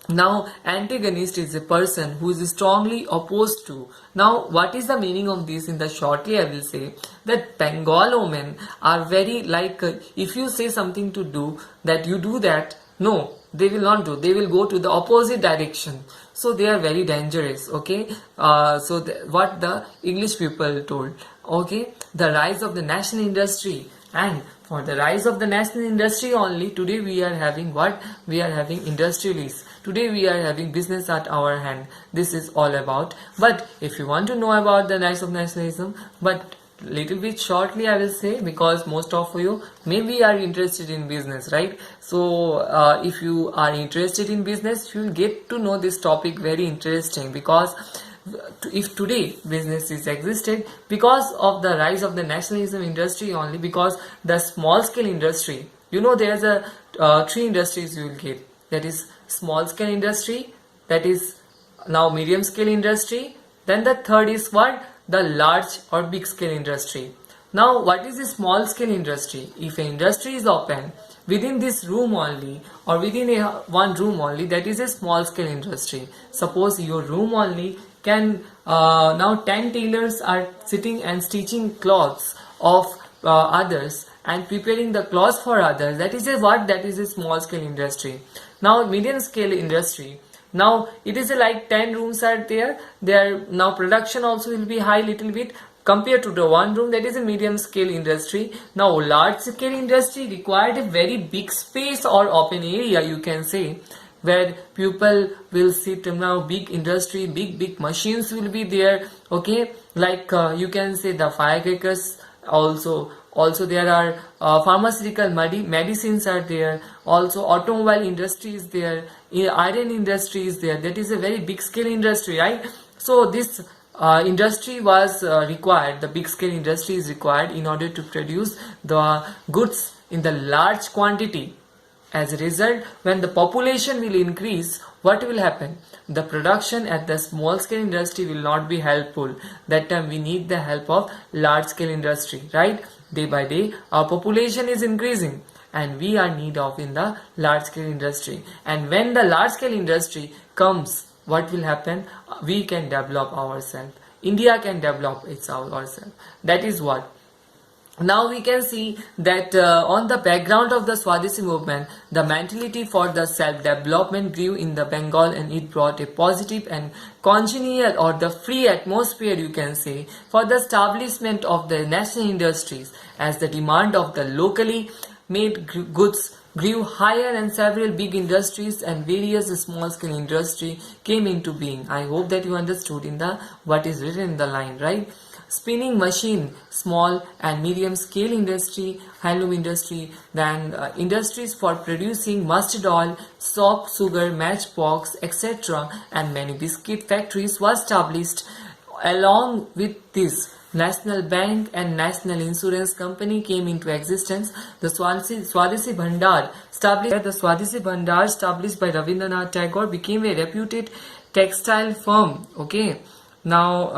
now antagonist is a person who is strongly opposed to. Now what is the meaning of this? In the shortly I will say that Bengal women are very like, if you say something to do, that you do that, no, they will not do, they will go to the opposite direction. So they are very dangerous. Okay, so what the English people told. Okay, the rise of the national industry. And for the rise of the national industry only, today we are having what? We are having industrialists. Today we are having business at our hand. This is all about. But if you want to know about the rise of nationalism, but little bit shortly I will say, because most of you maybe are interested in business, right? So if you are interested in business, you will get to know this topic very interesting, because if today business is existed because of the rise of the nationalism industry only, because the small scale industry, you know, there's a three industries you will get, that is small scale industry, that is now medium scale industry, then the third is what? The large or big scale industry. Now what is the small scale industry? If an industry is open within this room only, or within one room only, that is a small scale industry. Suppose your room only now 10 tailors are sitting and stitching clothes of others and preparing the clothes for others. That is a small scale industry. Now medium scale industry, now it is like 10 rooms are there now production also will be high little bit compared to the one room. That is a medium scale industry. Now large scale industry required a very big space or open area, you can say, where people will sit. Now big industry, big machines will be there, okay, like you can say the firecrackers, also there are pharmaceutical medicines are there, also automobile industry is there, iron industry is there. That is a very big scale industry, right? So this industry was required, the big scale industry is required in order to produce the goods in the large quantity. As a result, when the population will increase, what will happen? The production at the small scale industry will not be helpful. That time we need the help of large scale industry, right? Day by day our population is increasing and we are need of in the large scale industry. And when the large scale industry comes, what will happen? We can develop ourselves. India can develop ourselves. That is what. Now we can see that on the background of the Swadeshi movement, the mentality for the self-development grew in the Bengal, and it brought a positive and congenial or the free atmosphere, you can say, for the establishment of the national industries, as the demand of the locally made goods grew higher and several big industries and various small scale industry came into being. I hope that you understood in the what is written in the line, right? Spinning machine, small and medium scale industry, handloom industry, then industries for producing mustard oil, soap, sugar, matchbox, etc. and many biscuit factories was established. Along with this, National Bank and National Insurance Company came into existence. The Swadeshi Bhandar established by Rabindranath Tagore became a reputed textile firm. Okay. Now,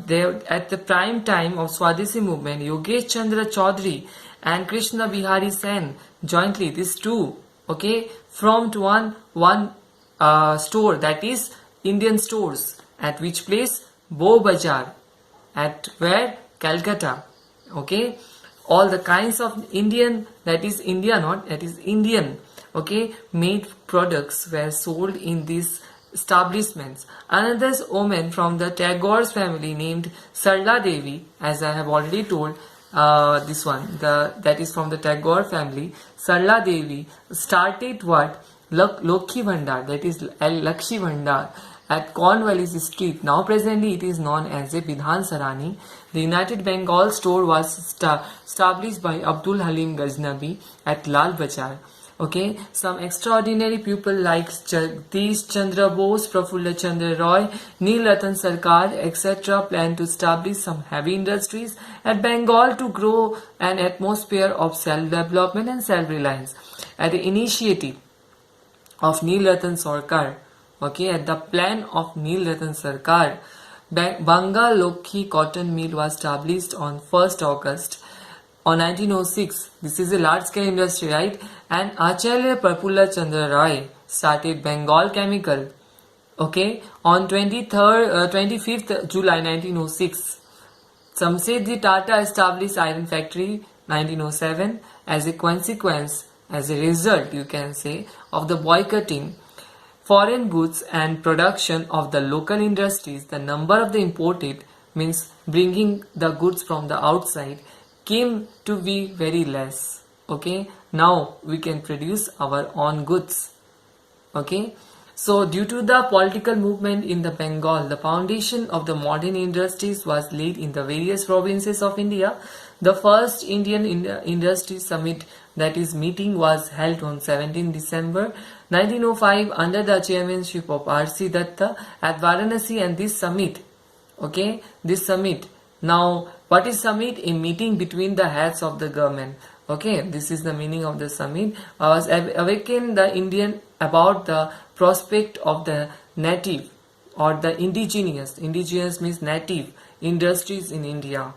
at the prime time of Swadeshi movement, Yogesh Chandra Chaudhary and Krishna Bihari Sen jointly, these two, okay, formed one store, that is Indian stores. At which place? Bow Bazaar. At where? Calcutta. Okay. All the kinds of Indian, that is Indian, okay, made products were sold in these establishments. Another woman from the Tagore's family named Sarla Devi, as I have already told, this one, that is from the Tagore family. Sarla Devi started what? Lokhi Bhandar, that is Lakshi Bhandar, at Cornwallis Street. Now presently it is known as a Bidhan Sarani. The United Bengal store was established by Abdul Halim Ghaznavi at Lal Bazar. Okay, some extraordinary people like Jagdish Chandra Bose, Prafulla Chandra Roy, Neil Ratan Sarkar, etc. plan to establish some heavy industries at Bengal to grow an atmosphere of self-development and self-reliance. At the initiative of Neil Ratan Sarkar, okay, at the plan of Neil Ratan Sarkar, Banga Lokhi cotton mill was established on 1st August on 1906. This is a large scale industry, right? And Acharya Prafulla Chandra Roy started Bengal Chemical, okay, on 25th July 1906. Jamseyji Tata established iron factory 1907. As a consequence, as a result, you can say, of the boycotting foreign goods and production of the local industries, the number of the imported, means bringing the goods from the outside, came to be very less. Okay, now we can produce our own goods. Okay, so due to the political movement in the Bengal, the foundation of the modern industries was laid in the various provinces of India. The first Indian Industry Summit, that is meeting, was held on 17 December 1905 under the chairmanship of R.C. Datta at Varanasi. And this summit, okay, this summit, now what is summit? A meeting between the heads of the government. Okay, this is the meaning of the summit. Was awakened the Indian about the prospect of the native or the indigenous means native industries in India.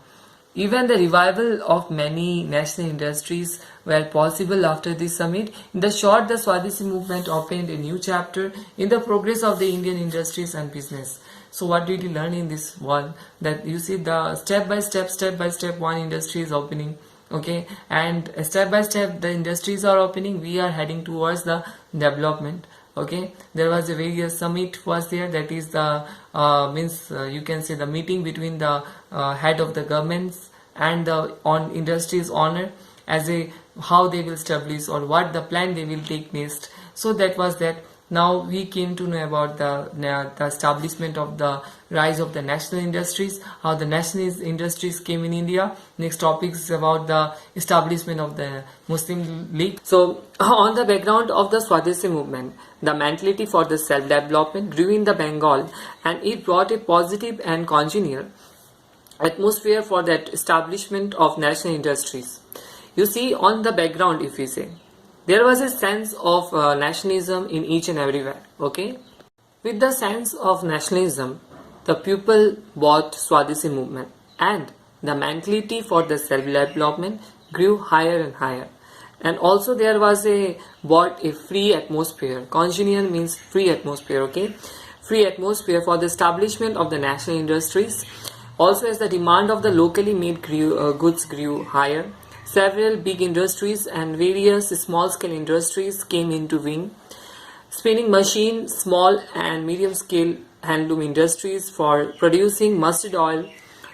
Even the revival of many national industries were possible after this summit. In the short, the Swadeshi movement opened a new chapter in the progress of the Indian industries and business. So what did you learn in this one? That you see the step by step one industry is opening, okay, and step by step the industries are opening, we are heading towards the development. Okay, there was a various summit was there, that is the you can say the meeting between the head of the governments and the on industries owner, as a how they will establish or what the plan they will take next. So that was that. Now we came to know about the establishment of the rise of the national industries, how the national industries came in India. Next topic is about the establishment of the Muslim League. So on the background of the Swadeshi movement, the mentality for the self-development grew in the Bengal, and it brought a positive and congenial atmosphere for the establishment of national industries. You see, on the background, if we say, there was a sense of nationalism in each and everywhere. Okay, with the sense of nationalism, the people bought Swadeshi movement, and the mentality for the self-development grew higher and higher. And also there was a bought a free atmosphere. Congenial means free atmosphere. Okay, free atmosphere for the establishment of the national industries. Also, as the demand of the locally made goods grew higher, several big industries and various small-scale industries came into being. Spinning machine, small and medium-scale handloom industries for producing mustard oil,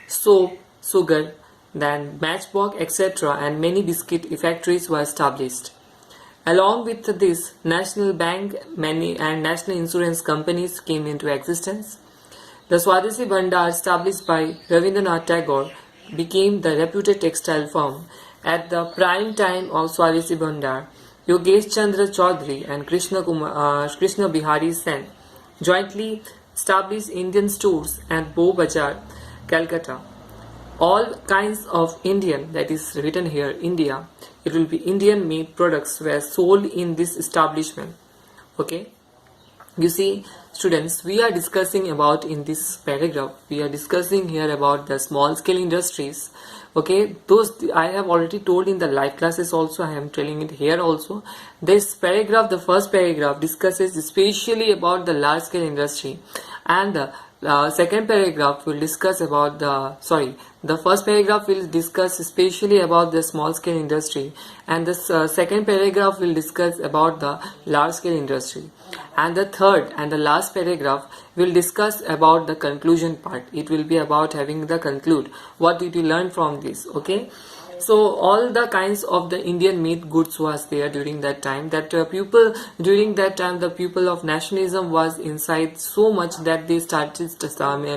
soap, sugar, then matchbox, etc., and many biscuit factories were established. Along with this, National Bank, many and national insurance companies came into existence. The Swadeshi Bhandar, established by Rabindranath Tagore, became the reputed textile firm. At the prime time of Swadeshi Bhandar, Yogesh Chandra Chaudhary and Krishna Bihari Sen jointly established Indian stores at Bow Bazaar, Calcutta. All kinds of Indian, that is written here, India, it will be Indian made products were sold in this establishment. Okay. You see, students, we are discussing about in this paragraph, we are discussing here about the small scale industries. Okay, those I have already told in the live classes also, I am telling it here also. This paragraph, the first paragraph, discusses especially about the large scale industry, and the second paragraph will discuss about the first paragraph will discuss especially about the small scale industry, and the second paragraph will discuss about the large scale industry, and the third and the last paragraph will discuss about the conclusion part. It will be about having the conclude. What did you learn from this? Okay. So all the kinds of the Indian made goods was there during that time. That during that time, the people of nationalism was inside so much that they started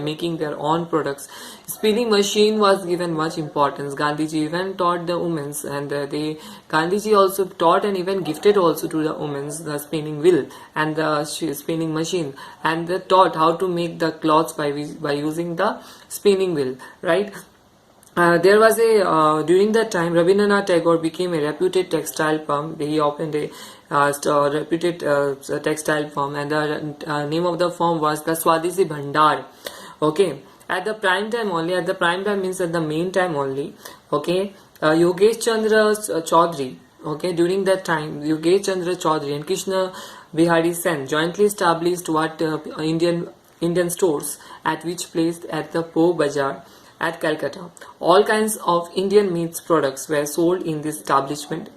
making their own products. Spinning machine was given much importance. Gandhiji even taught the women, and Gandhiji also taught and even gifted also to the women the spinning wheel and the spinning machine, and they taught how to make the cloths by using the spinning wheel, right? There was a during that time Rabindranath Tagore became a reputed textile firm. He opened a reputed textile firm, and the name of the firm was the Swadeshi Bhandar. Okay, at the prime time only. At the prime time means at the main time only. Okay, Yogesh Chandra Chaudhary. Okay, during that time, Yogesh Chandra Chaudhary and Krishna Bihari Sen jointly established Indian stores at which place at the Po Bazaar at Calcutta. All kinds of Indian meats products were sold in this establishment.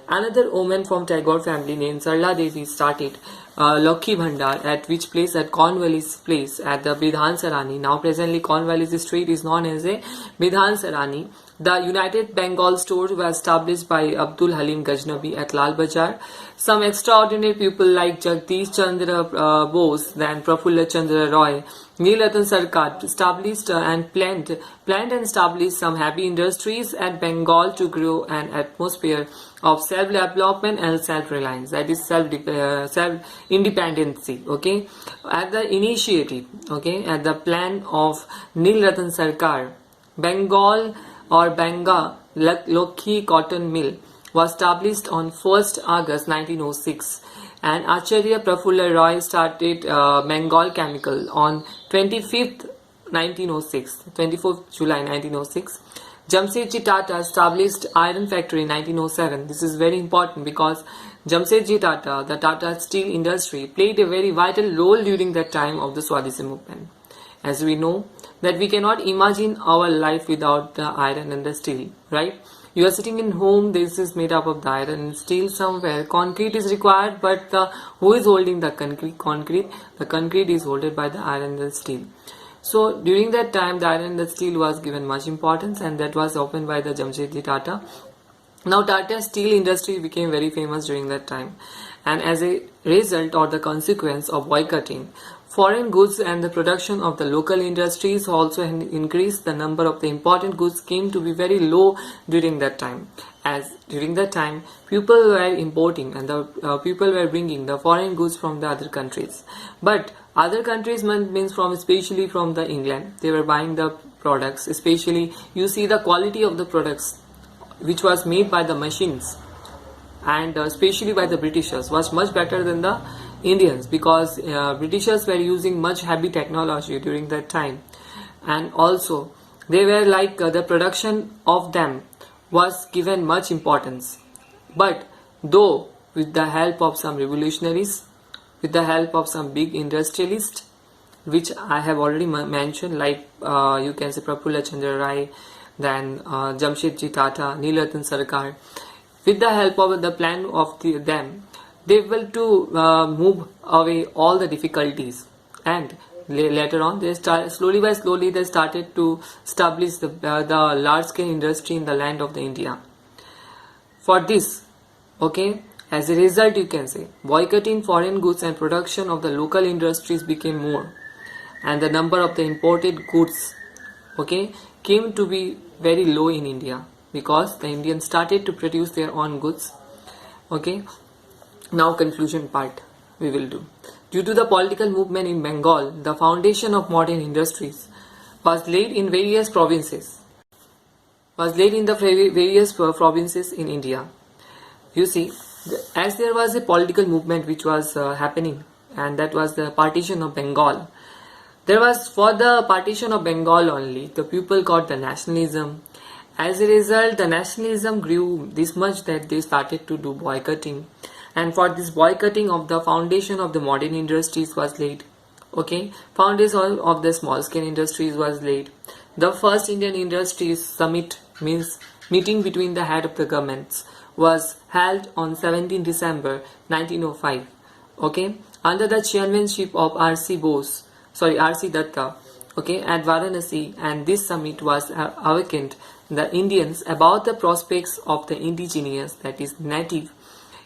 Another woman from Tagore family named Sarla Devi started Lokhi Bhandar at which place at Cornwallis place at the Bidhan Sarani. Now presently Cornwallis street is known as a Bidhan Sarani. The United Bengal stores were established by Abdul Halim Ghaznavi at Lal Bazar. Some extraordinary people like Jagdish Chandra Bose, then Prafulla Chandra Roy, Neelatan Sarkar established and planned and established some heavy industries at Bengal to grow an atmosphere of self-development and self-reliance, that is self-independency. Okay, at the initiative, okay, at the plan of Neelatan Sarkar, Bengal or Banga Lokhi cotton mill was established on 1st August 1906, and Acharya Prafulla Roy started Bengal Chemical on 25th 1906, 24th July 1906. Jamseyji Tata established iron factory in 1907. This is very important because Jamseyji Tata, the Tata steel industry, played a very vital role during that time of the Swadeshi movement. As we know that we cannot imagine our life without the iron and the steel, right? You are sitting in home, this is made up of the iron and steel somewhere. Concrete is required, but who is holding the concrete? The concrete is held by the iron and the steel. So during that time, the iron and the steel was given much importance, and that was opened by the Jamseyji Tata. Now Tata steel industry became very famous during that time, and as a result or the consequence of boycotting foreign goods and the production of the local industries also increased, the number of the important goods came to be very low during that time. As during that time people were importing and the people were bringing the foreign goods from the other countries, but other countries means from especially from the England, they were buying the products, especially you see the quality of the products which was made by the machines and especially by the Britishers was much better than the Indians, because Britishers were using much heavy technology during that time, and also they were like the production of them was given much importance. But though with the help of some revolutionaries, with the help of some big industrialists, which I have already mentioned, like you can say Prafulla Chandra Rai, then Jamseyji Tata, Neelratan Sarkar, with the help of the plan of them, they will to move away all the difficulties, and later on they slowly by slowly they started to establish the large scale industry in the land of the India. For this, okay, as a result you can say boycotting foreign goods and production of the local industries became more, and the number of the imported goods, okay, came to be very low in India, because the Indians started to produce their own goods. Okay, now conclusion part we will do. Due to the political movement in Bengal, the foundation of modern industries was laid in various provinces. In India. You see, as there was a political movement which was happening, and that was the partition of Bengal. There was, for the partition of Bengal only, the people got the nationalism. As a result, the nationalism grew this much that they started to do boycotting, and for this boycotting of the foundation of the modern industries was laid. Okay, foundation of the small scale industries was laid. The first Indian Industries Summit, means meeting between the head of the governments, was held on 17 December 1905. Okay, under the chairmanship of R.C. Datta, okay, at Varanasi, and this summit was awakened the Indians about the prospects of the indigenous, that is native,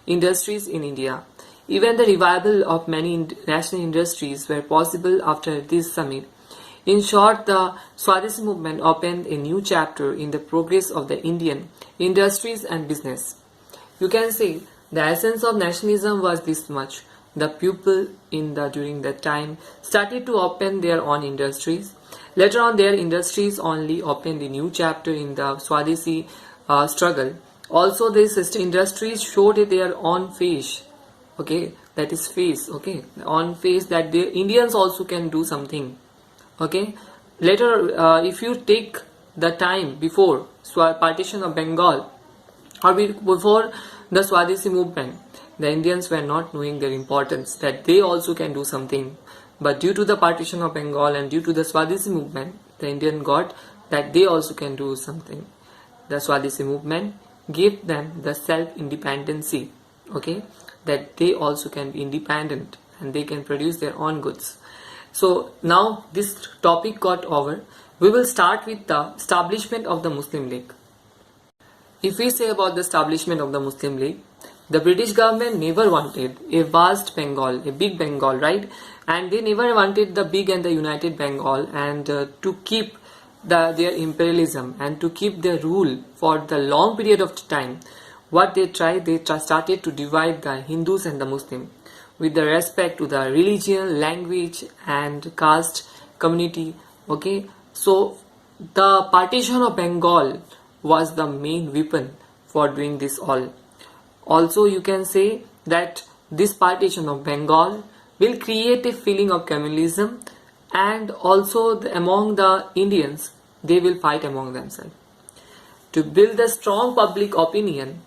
industries in India. Even the revival of many national industries were possible after this summit. In short, the Swadeshi movement opened a new chapter in the progress of the Indian industries and business. You can say the essence of nationalism was this much. The people during that time started to open their own industries. Later on, their industries only opened a new chapter in the Swadeshi struggle. Also, these industries showed their own face. Okay, that is face. Okay, on face that the Indians also can do something. Okay, later if you take the time before partition of Bengal or before the Swadeshi movement, the Indians were not knowing their importance, that they also can do something. But due to the partition of Bengal and due to the Swadeshi movement, the Indian got that they also can do something. The Swadeshi movement gave them the self-independency, okay, that they also can be independent and they can produce their own goods. So now this topic got over. We will start with the establishment of the Muslim League. If we say about the establishment of the Muslim League, the British government never wanted a vast Bengal, a big Bengal, right? And they never wanted the big and the united Bengal, and to keep their imperialism and to keep their rule for the long period of time. What they tried, they started to divide the Hindus and the Muslim with the respect to the religion, language and caste community. Okay, so the partition of Bengal was the main weapon for doing this all. Also, you can say that this partition of Bengal will create a feeling of communalism, and also among the Indians, they will fight among themselves. To build a strong public opinion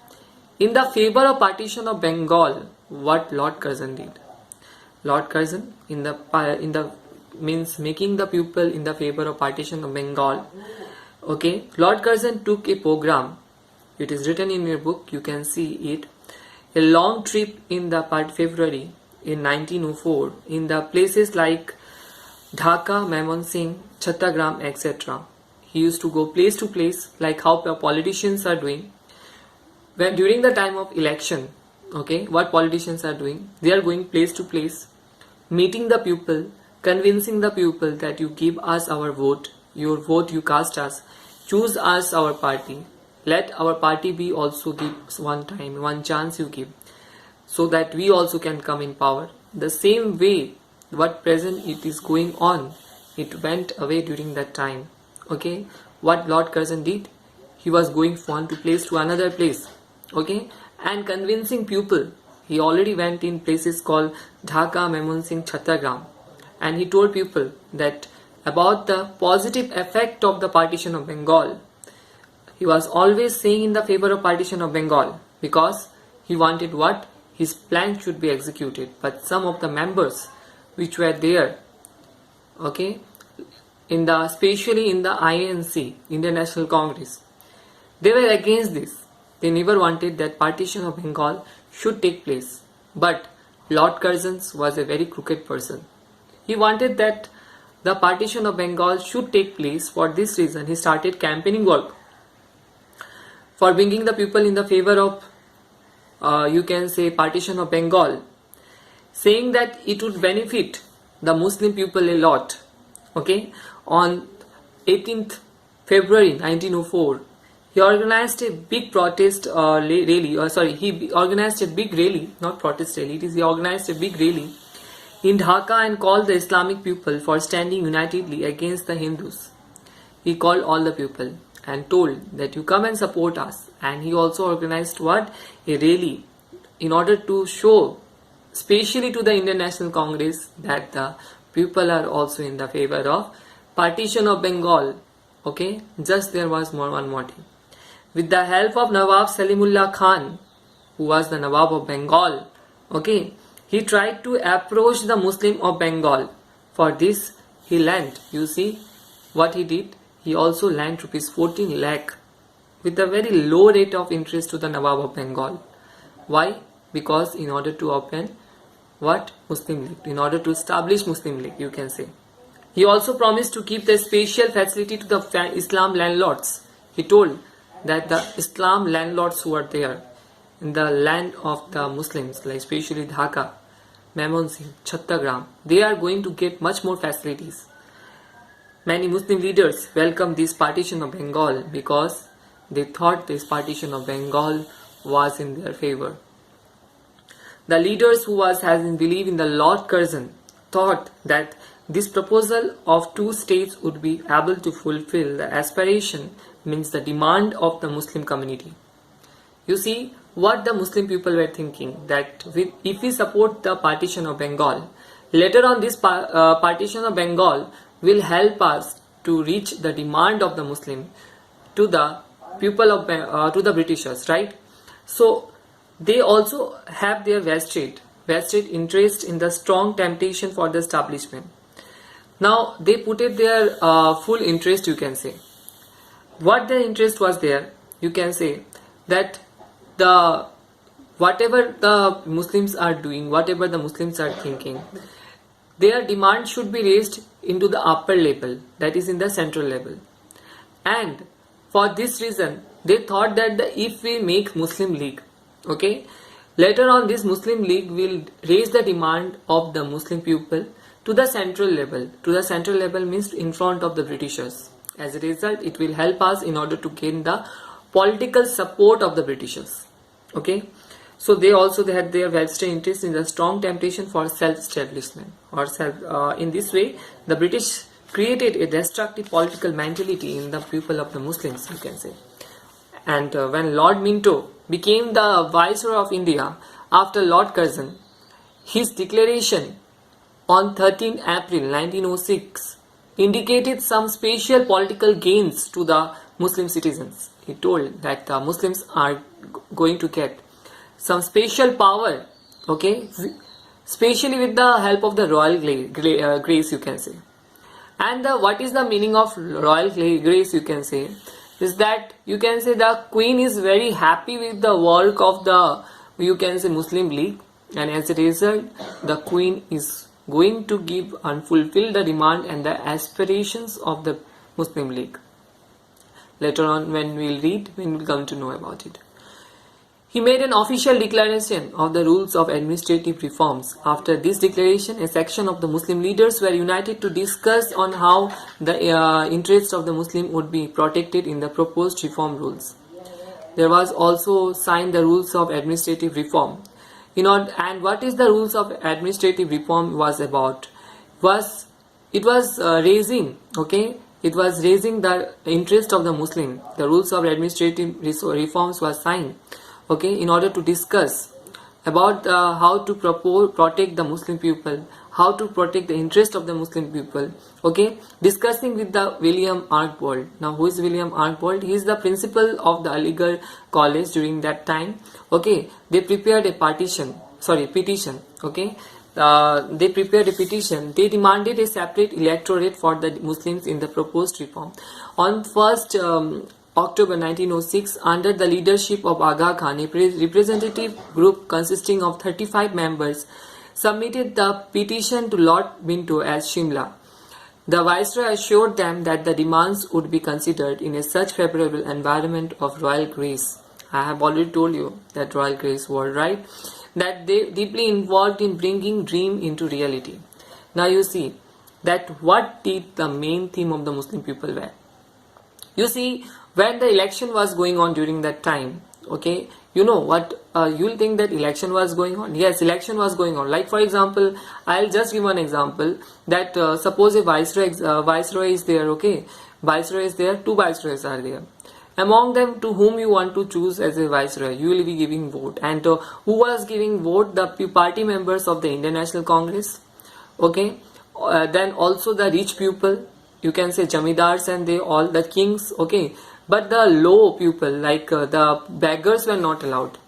in the favor of partition of Bengal, what Lord Curzon did. Lord Curzon, in the means making the people in the favor of partition of Bengal. Okay, Lord Curzon took a program. It is written in your book, you can see it. A long trip in the February in 1904 in the places like Dhaka, Mymensingh, Chattogram, etc. He used to go place to place, like how politicians are doing. When during the time of election, okay, what politicians are doing, they are going place to place, meeting the people, convincing the people that you give us our vote, your vote you cast us, choose us our party, let our party be also give one time, one chance you give, so that we also can come in power. The same way what present it is going on, it went away during that time. Okay, what Lord Curzon did, he was going from one place to another place, okay, and convincing people. He already went in places called Dhaka, Mymensingh, Chattogram, and he told people that about the positive effect of the partition of Bengal. He was always saying in the favor of partition of Bengal because he wanted what? His plan should be executed. But some of the members which were there, okay, especially in the INC, Indian National Congress, they were against this. They never wanted that partition of Bengal should take place. But Lord Curzon was a very crooked person. He wanted that the partition of Bengal should take place. For this reason, he started campaigning work for bringing the people in the favor of, you can say, partition of Bengal, saying that it would benefit the Muslim people a lot. Okay, on 18th February 1904, he organized a big protest rally. He organized a big rally, not protest rally. He organized a big rally in Dhaka and called the Islamic people for standing unitedly against the Hindus. He called all the people and told that you come and support us. And he also organized what? A rally in order to show, especially to the Indian National Congress, that the people are also in the favor of partition of Bengal. Okay, just there was one motive. With the help of Nawab Salimullah Khan, who was the Nawab of Bengal, okay, he tried to approach the Muslim of Bengal. For this, he lent, you see what he did? He also lent rupees 14 lakh with a very low rate of interest to the Nawab of Bengal. Why? Because in order to open what? Muslim League, in order to establish Muslim League, you can say. He also promised to keep the special facility to the Islam landlords. He told that the Islam landlords who are there in the land of the Muslims, like especially Dhaka, Mymensingh, Chattogram, they are going to get much more facilities. Many Muslim leaders welcomed this partition of Bengal because they thought this partition of Bengal was in their favor. The leaders who having belief in the Lord Curzon thought that this proposal of two states would be able to fulfill the aspiration, means the demand of the Muslim community. You see what the Muslim people were thinking, that if we support the partition of Bengal, later on this partition of Bengal will help us to reach the demand of the Muslim to the people of to the Britishers, right? So they also have their vested interest in the strong temptation for the establishment. Now they put it their full interest, you can say. What their interest was there, you can say that whatever the Muslims are doing, whatever the Muslims are thinking, their demand should be raised into the upper level, that is in the central level. And for this reason, they thought that if we make Muslim League, okay, later on this Muslim League will raise the demand of the Muslim people to the central level. To the central level means in front of the Britishers. As a result, it will help us in order to gain the political support of the Britishers. Okay, so they had their vested interest in the strong temptation for self-establishment or in this way, the British created a destructive political mentality in the people of the Muslims, you can say. And when Lord Minto became the Viceroy of India after Lord Curzon, his declaration on 13 April 1906 indicated some special political gains to the Muslim citizens. He told that the Muslims are going to get some special power, okay, especially with the help of the royal grace, you can say. And what is the meaning of royal grace, you can say, is that you can say the queen is very happy with the work of the, you can say, Muslim League, and as a result the queen is going to give and fulfill the demand and the aspirations of the Muslim League. Later on when we'll come to know about it. He made an official declaration of the rules of administrative reforms. After this declaration, a section of the Muslim leaders were united to discuss on how the interests of the Muslim would be protected in the proposed reform rules. There was also signed the rules of administrative reform. And what is the rules of administrative reform was about? It was raising the interest of the Muslim. The rules of administrative reforms was signed, in order to discuss about how to protect the Muslim people, how to protect the interest of the Muslim people, discussing with the William Archbold. Now who is William Archbold? He is the principal of the Aligarh College during that time. They prepared a petition. They prepared a petition. They demanded a separate electorate for the Muslims in the proposed reform. On 1st October 1906, under the leadership of Aga Khan, a representative group consisting of 35 members submitted the petition to Lord Minto at Shimla. The Viceroy assured them that the demands would be considered in a such favorable environment of royal grace. I have already told you that royal grace word, right? That they deeply involved in bringing dream into reality. Now you see that what did the main theme of the Muslim people were. You see, when the election was going on during that time, you'll think that election was going on. Yes, election was going on. Like for example, I'll just give one example that suppose a viceroy is there, Viceroy is there, two viceroys are there. Among them, to whom you want to choose as a viceroy, you will be giving vote. And who was giving vote? The party members of the Indian National Congress. Then also the rich people, you can say jamidars and they all, the kings, but the low people like the beggars were not allowed.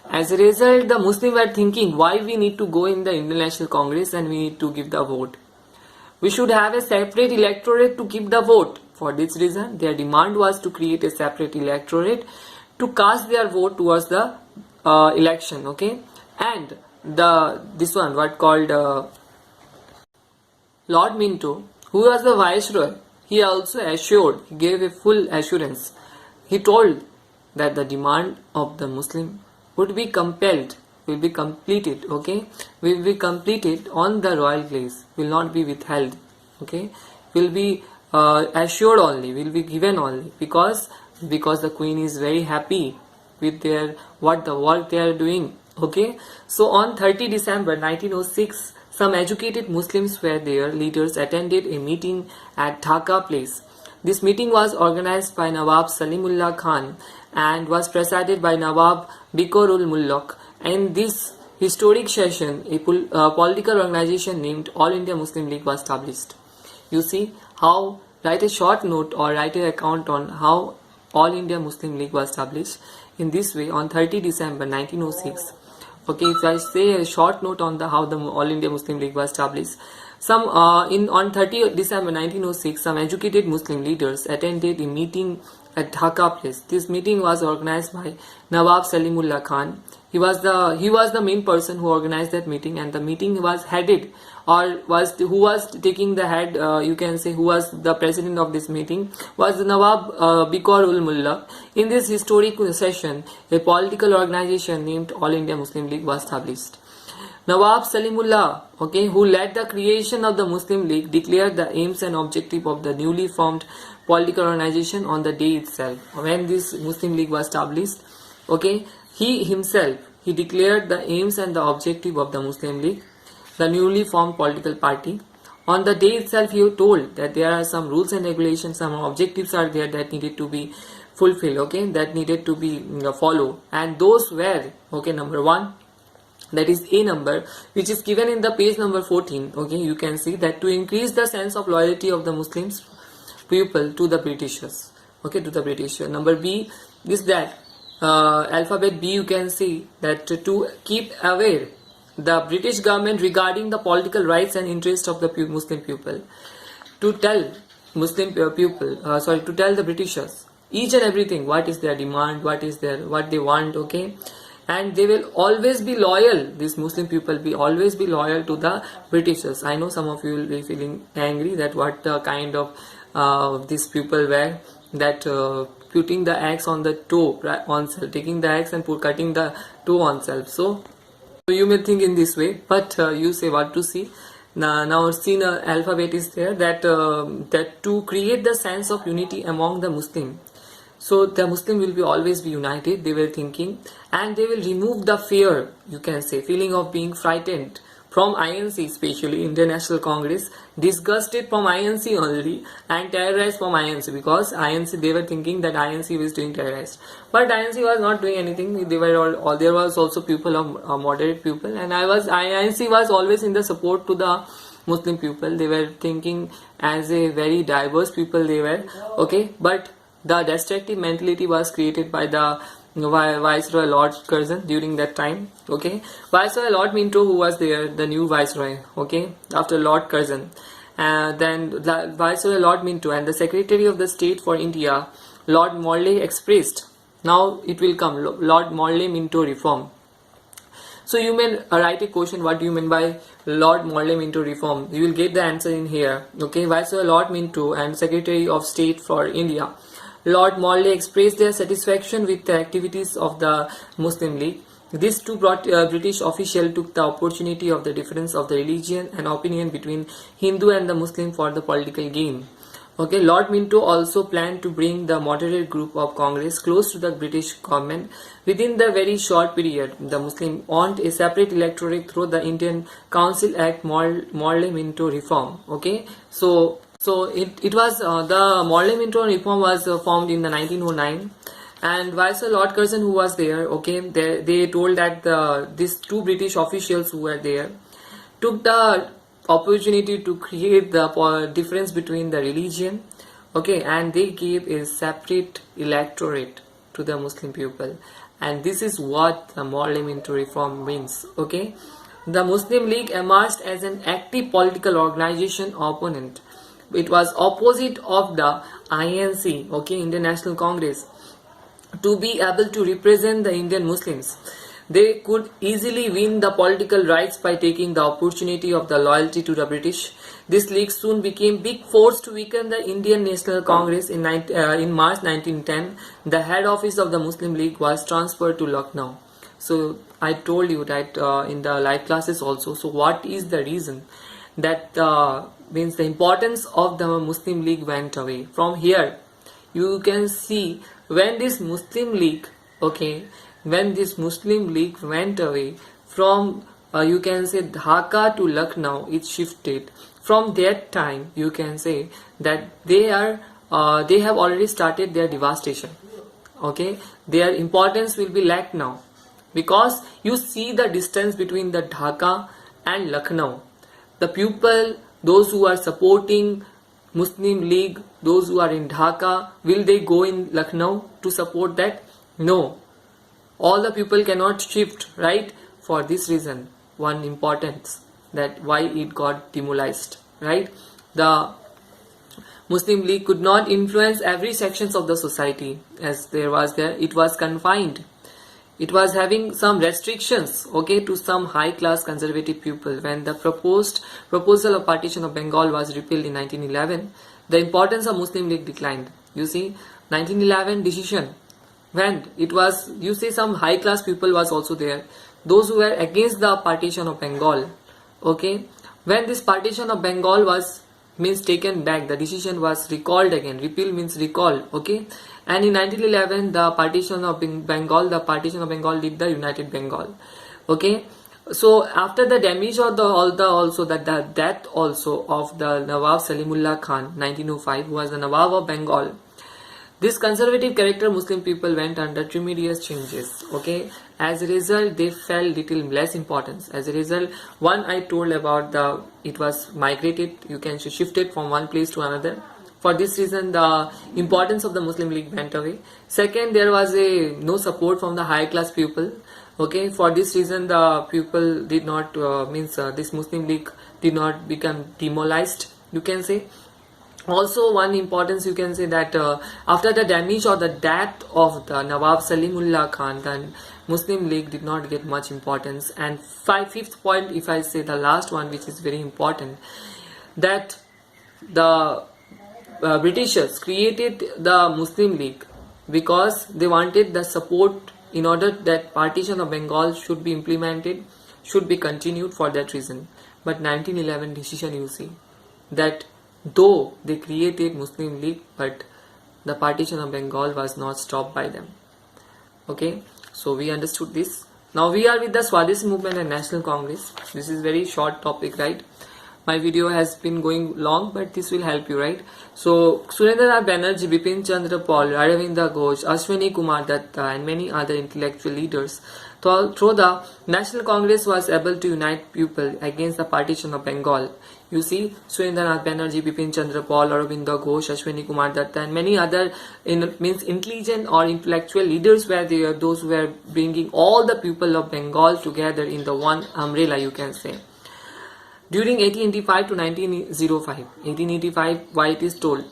As a result, the Muslims were thinking why we need to go in the Indian National Congress and we need to give the vote. We should have a separate electorate to give the vote. For this reason, their demand was to create a separate electorate to cast their vote towards the election. And this one what called Lord Minto, who was the viceroy, he also gave a full assurance. He told that the demand of the Muslim would be completed, will be completed on the royal place, will not be withheld, will be assured only, will be given only, because the Queen is very happy with the work they are doing. So on 30 December 1906, some educated Muslims were there. Leaders attended a meeting at Dhaka place. This meeting was organized by Nawab Salimullah Khan and was presided by Nawab Bikorul Mullock. In this historic session, a political organization named All India Muslim League was established. You see how, write a short note or write an account on how All India Muslim League was established. In this way, on 30 December 1906, if I say a short note on how the All India Muslim League was established, on 30 December 1906, some educated Muslim leaders attended a meeting at Dhaka place. This meeting was organized by Nawab Salimullah Khan. He was the main person who organized that meeting, and the meeting was headed, who was taking the head, you can say, who was the president of this meeting, was Nawab Bikor ul Mullah. In this historic session, a political organization named All India Muslim League was established. Nawab Salimullah, who led the creation of the Muslim League, declared the aims and objective of the newly formed political organization on the day itself. When this Muslim League was established, he himself declared the aims and the objective of the Muslim League, the newly formed political party. On the day itself, he told that there are some rules and regulations, some objectives are there that needed to be fulfilled, that needed to be followed. And those were, number 1, that is a number, which is given in the page number 14. You can see that to increase the sense of loyalty of the Muslims people to the Britishers, to the British. Number B is that alphabet B, you can see that to keep aware the British government regarding the political rights and interests of the Muslim people. to tell to tell the Britishers each and everything, what is their demand, what they want, okay, and they will always be loyal. These Muslim people will always be loyal to the Britishers. I know some of you will be feeling angry that what the kind of these people were, that putting the axe on the toe on self, taking the axe and cutting the toe on self. So you may think in this way, but you say what to see. Now see, the alphabet is there, that that to create the sense of unity among the Muslim. So the Muslim will be always be united, they were thinking, and they will remove the fear, you can say, feeling of being frightened from INC, especially International Congress, disgusted from INC only, and terrorized from INC, because INC, they were thinking that INC was doing terrorized, but INC was not doing anything. They were all there was also people of moderate people, and INC was always in the support to the Muslim people. They were thinking as a very diverse people they were, okay, but the destructive mentality was created by the Viceroy Lord Curzon during that time, okay. Viceroy Lord Minto, who was there, the new Viceroy, okay, after Lord Curzon, then the Viceroy Lord Minto and the Secretary of the State for India, Lord Morley, expressed, now it will come, Lord Morley Minto reform. So you may write a question, what do you mean by Lord Morley Minto reform? You will get the answer in here, okay. Viceroy Lord Minto and Secretary of State for India, Lord Morley, expressed their satisfaction with the activities of the Muslim League. These two British officials took the opportunity of the difference of the religion and opinion between Hindu and the Muslim for the political gain. Okay, Lord Minto also planned to bring the moderate group of Congress close to the British government. Within the very short period, the Muslim want a separate electorate through the Indian Council Act Morley Minto reform. Okay, so it was the Morley Minto reform was formed in the 1909, and Viceroy Lord Curzon, who was there, okay, they told that these two British officials who were there took the opportunity to create the difference between the religion, okay, and they gave a separate electorate to the Muslim people, and this is what the Morley Minto reform means, okay. The Muslim League emerged as an active political organization opponent. It was opposite of the INC, okay, International Congress, to be able to represent the Indian Muslims. They could easily win the political rights by taking the opportunity of the loyalty to the British. This league soon became big force to weaken the Indian National Congress. In March 1910, the head office of the Muslim League was transferred to Lucknow. So I told you that in the live classes also. So what is the reason that means the importance of the Muslim League went away? From here you can see, when this Muslim League, okay, when this Muslim League went away from you can say Dhaka to Lucknow, it shifted. From that time you can say that they have already started their devastation, okay. Their importance will be lacked now, because you see the distance between the Dhaka and Lucknow. The people, those who are supporting Muslim League, those who are in Dhaka, will they go in Lucknow to support that? No. All the people cannot shift, right? For this reason, one importance, that why it got demolished, right? The Muslim League could not influence every sections of the society as there. It was confined. It was having some restrictions, okay, to some high class conservative people. When the proposal of Partition of Bengal was repealed in 1911, the importance of Muslim League declined. You see, 1911 decision, when it was, you see, some high class people was also there, those who were against the Partition of Bengal, okay. When this Partition of Bengal was taken back, the decision was recalled again. Repeal means recall, okay. And in 1911, the Partition of Bengal did the United Bengal, okay. So after the damage of the death also of the Nawab Salimullah Khan, 1905, who was the Nawab of Bengal, this conservative character Muslim people went under tremendous changes, okay. As a result, they felt little less importance. As a result, one I told about it was migrated, you can shift it from one place to another. For this reason, the importance of the Muslim League went away. Second, there was no support from the high class people, okay. For this reason, the people did not this Muslim League did not become demolished, you can say. Also, one importance you can say that after the damage or the death of the Nawab Salimullah Khan, then Muslim League did not get much importance. And fifth point, if I say the last one, which is very important, that the Britishers created the Muslim League because they wanted the support in order that partition of Bengal should be implemented, should be continued for that reason. But 1911 decision, you see that though they created Muslim League, but the partition of Bengal was not stopped by them. Okay, so we understood this. Now we are with the Swadeshi movement and National Congress. This is very short topic, right? My video has been going long, but this will help you, right? So Surendranath Banerjee, Bipin Chandra Pal, Aravinda Ghosh, Ashwini Kumar Datta and many other intellectual leaders through the National Congress was able to unite people against the partition of Bengal. You see, Surendranath Banerjee, Bipin Chandra Pal, Aravinda Ghosh, Ashwini Kumar Datta and many other intelligent or intellectual leaders were there, those who were bringing all the people of Bengal together in the one umbrella, you can say. During 1885 to 1905, 1885, why it is told?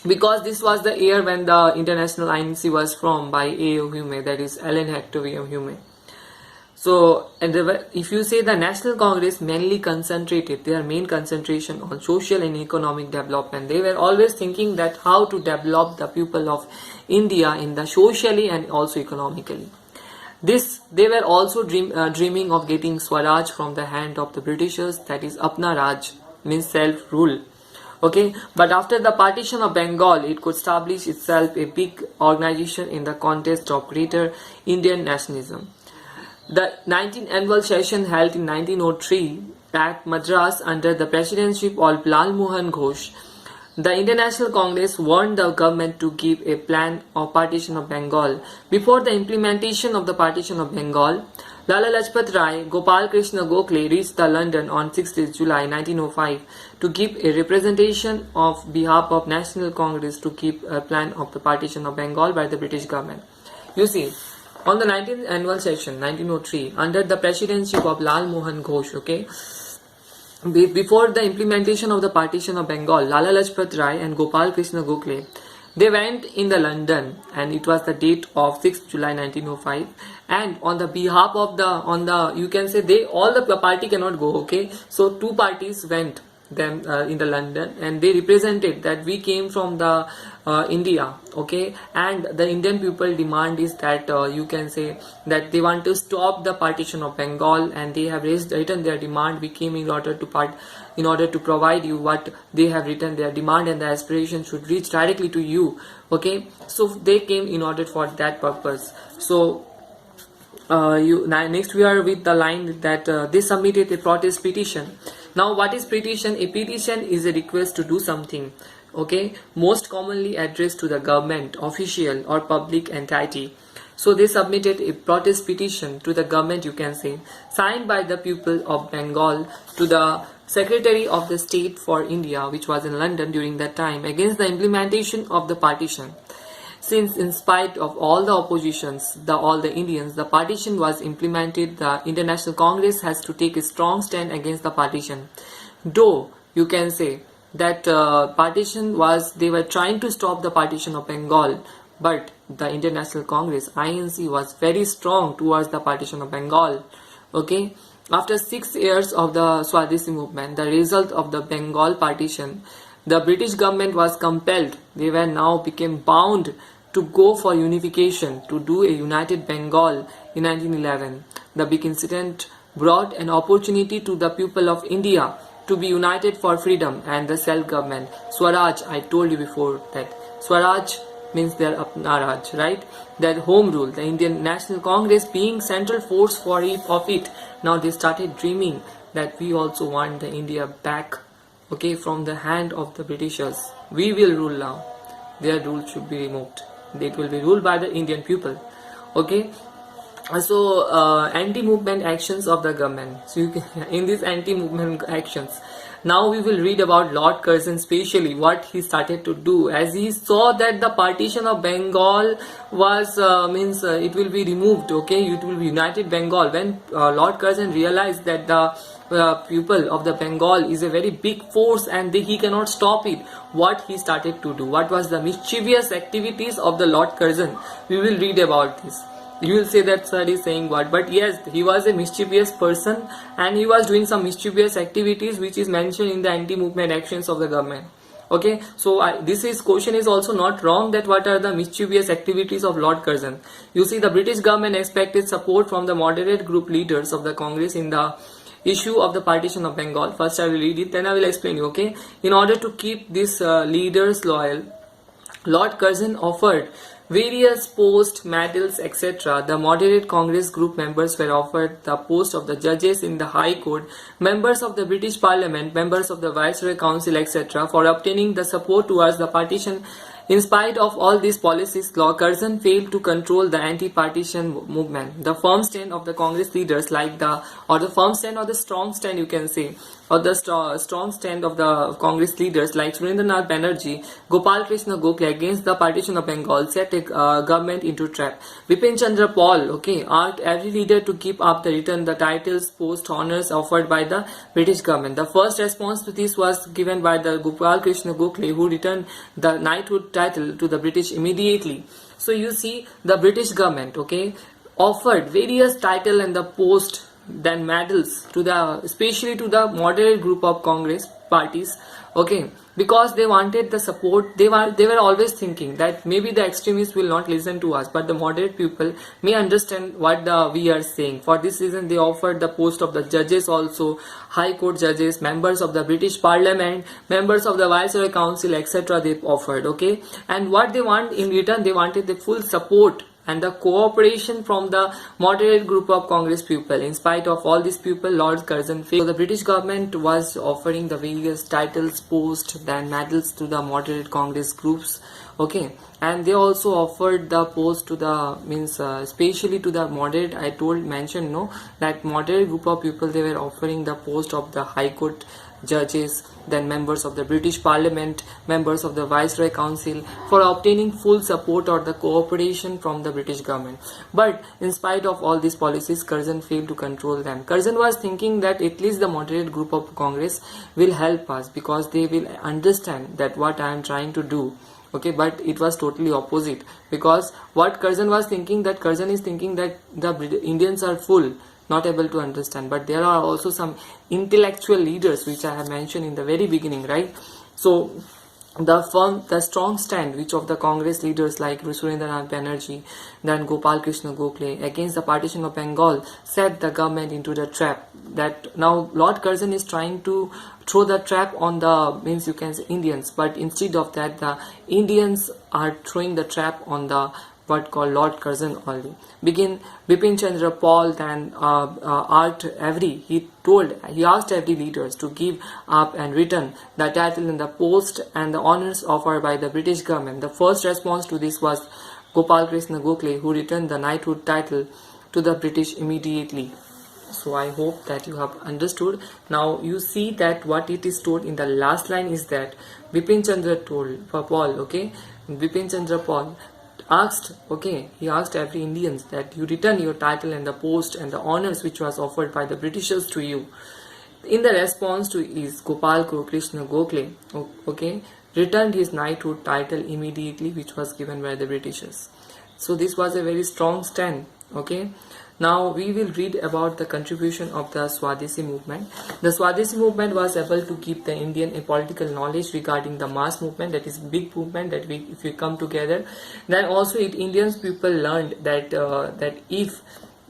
Because this was the year when the International INC was formed by A.O. Hume, that is Allen Hector Hume. So, and if you say the National Congress mainly concentrated, their main concentration on social and economic development. They were always thinking that how to develop the people of India in the socially and also economically. They were also dreaming of getting Swaraj from the hand of the Britishers, that is Apna Raj, means self-rule. Okay, but after the partition of Bengal, it could establish itself a big organization in the context of greater Indian nationalism. The 19th annual session held in 1903 at Madras under the presidency of Lal Mohan Ghosh, the International Congress warned the government to give a plan of partition of Bengal. Before the implementation of the partition of Bengal, Lala Lajpat Rai, Gopal Krishna Gokhale reached the London on 6th July 1905 to give a representation of behalf of National Congress to keep a plan of the partition of Bengal by the British government. You see, on the 19th annual session 1903, under the presidency of Lal Mohan Ghosh, okay, before the implementation of the partition of Bengal, Lala Lajpat Rai and Gopal Krishna Gokhale, they went in the London, and it was the date of 6th July 1905, and on the behalf of you can say all the party cannot go, okay, so two parties went them in the London, and they represented that we came from the India, okay, and the Indian people demand is that you can say that they want to stop the partition of Bengal, and they have written their demand. We came in order to provide you what they have written their demand, and the aspiration should reach directly to you, okay. So they came in order for that purpose. So next we are with the line that they submitted a protest petition. Now what is petition? A petition is a request to do something, okay, most commonly addressed to the government, official or public entity. So they submitted a protest petition to the government, you can say, signed by the people of Bengal to the Secretary of the State for India, which was in London during that time, against the implementation of the partition. Since in spite of all the oppositions, all the Indians, the partition was implemented, the International Congress has to take a strong stand against the partition. Though you can say that they were trying to stop the partition of Bengal, but the International Congress, INC, was very strong towards the partition of Bengal. Okay, after 6 years of the Swadeshi movement, the result of the Bengal partition, the British government was compelled, they were now became bound to go for unification, to do a united Bengal in 1911. The big incident brought an opportunity to the people of India to be united for freedom and the self-government. Swaraj, I told you before that Swaraj means their Apna Raj, right? Their home rule, the Indian National Congress being central force of it. Now they started dreaming that we also want the India back, okay, from the hand of the Britishers. We will rule now. Their rule should be removed. It will be ruled by the Indian people. Okay. So anti-movement actions of the government. So in these anti-movement actions, now we will read about Lord Curzon, specially what he started to do as he saw that the partition of Bengal was it will be removed. Okay, it will be united Bengal. When Lord Curzon realized that the people of the Bengal is a very big force, and he cannot stop it. What he started to do? What was the mischievous activities of the Lord Curzon? We will read about this. You will say that sir is saying what, but yes, he was a mischievous person, and he was doing some mischievous activities which is mentioned in the anti-movement actions of the government. Okay, so this question is also not wrong, that what are the mischievous activities of Lord Curzon. You see, the British government expected support from the moderate group leaders of the Congress in the issue of the partition of Bengal. First I will read it, then I will explain you. Okay, in order to keep these leaders loyal, Lord Curzon offered various posts, medals, etc. The moderate Congress group members were offered the post of the judges in the High Court, members of the British Parliament, members of the Viceroy Council, etc. For obtaining the support towards the partition. In spite of all these policies, Lord Curzon failed to control the anti-partition movement. The firm stand of the Congress leaders, the firm stand or the strong stand, you can say, or the strong stand of the Congress leaders like Surendranath Banerjee, Gopal Krishna Gokhale against the partition of Bengal set a government into trap. Bipin Chandra Pal, asked every leader to keep up the return the titles, post, honors offered by the British government. The first response to this was given by the Gopal Krishna Gokhale, who returned the knighthood title to the British immediately. So you see, the British government, offered various title and the post, then medals to the, especially to the moderate group of Congress parties, because they wanted the support. They were always thinking that maybe the extremists will not listen to us, but the moderate people may understand what we are saying. For this reason, they offered the post of the judges also, High Court judges, members of the British Parliament, members of the Viceroy Council, etc. They offered, and what they want in return, they wanted the full support and the cooperation from the moderate group of Congress people. In spite of all these people, Lord Curzon failed. So the British government was offering the various titles, posts, then medals to the moderate Congress groups, and they also offered the post to the especially to the moderate. That moderate group of people, they were offering the post of the High Court judges, then members of the British Parliament, members of the Viceroy Council, for obtaining full support or the cooperation from the British government. But in spite of all these policies, Curzon failed to control them. Curzon was thinking that at least the moderate group of Congress will help us, because they will understand that what I am trying to do. But it was totally opposite, because what Curzon was thinking, that Curzon is thinking that the Indians are full, not able to understand. But there are also some intellectual leaders which I have mentioned in the very beginning, right? So the strong stand which of the Congress leaders like Surendranath Banerjee, then Gopal Krishna Gokhale against the partition of Bengal set the government into the trap. That now Lord Curzon is trying to throw the trap on the Indians, but instead of that, the Indians are throwing the trap on the what called Lord Curzon only. Bipin Chandra Pal then he asked every leaders to give up and return the title and the post and the honors offered by the British government. The first response to this was Gopal Krishna Gokhale, who returned the knighthood title to the British immediately. So I hope that you have understood. Now you see that what it is told in the last line is that Bipin Chandra Pal, Bipin Chandra Pal he asked every Indians that you return your title and the post and the honors which was offered by the Britishers to you. In the response to is Gopal Krishna Gokhale, returned his knighthood title immediately, which was given by the Britishers. So this was a very strong stand. Now we will read about the contribution of the Swadeshi movement. The Swadeshi movement was able to give the Indian a political knowledge regarding the mass movement, that is big movement, that if we come together, then also Indians people learned that that if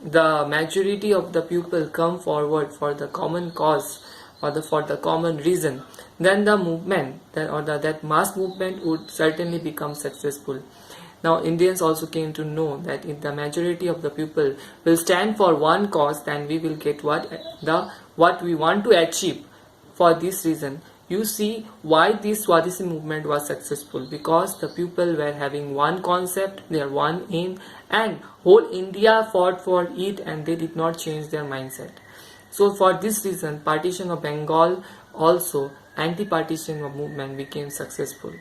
the majority of the people come forward for the common cause or for the common reason, then the movement that mass movement would certainly become successful. Now Indians also came to know that if the majority of the people will stand for one cause, then we will get what we want to achieve. For this reason, you see why this Swadeshi movement was successful, because the people were having one concept, their one aim, and whole India fought for it, and they did not change their mindset. So for this reason, partition of Bengal, also anti-partition movement became successful.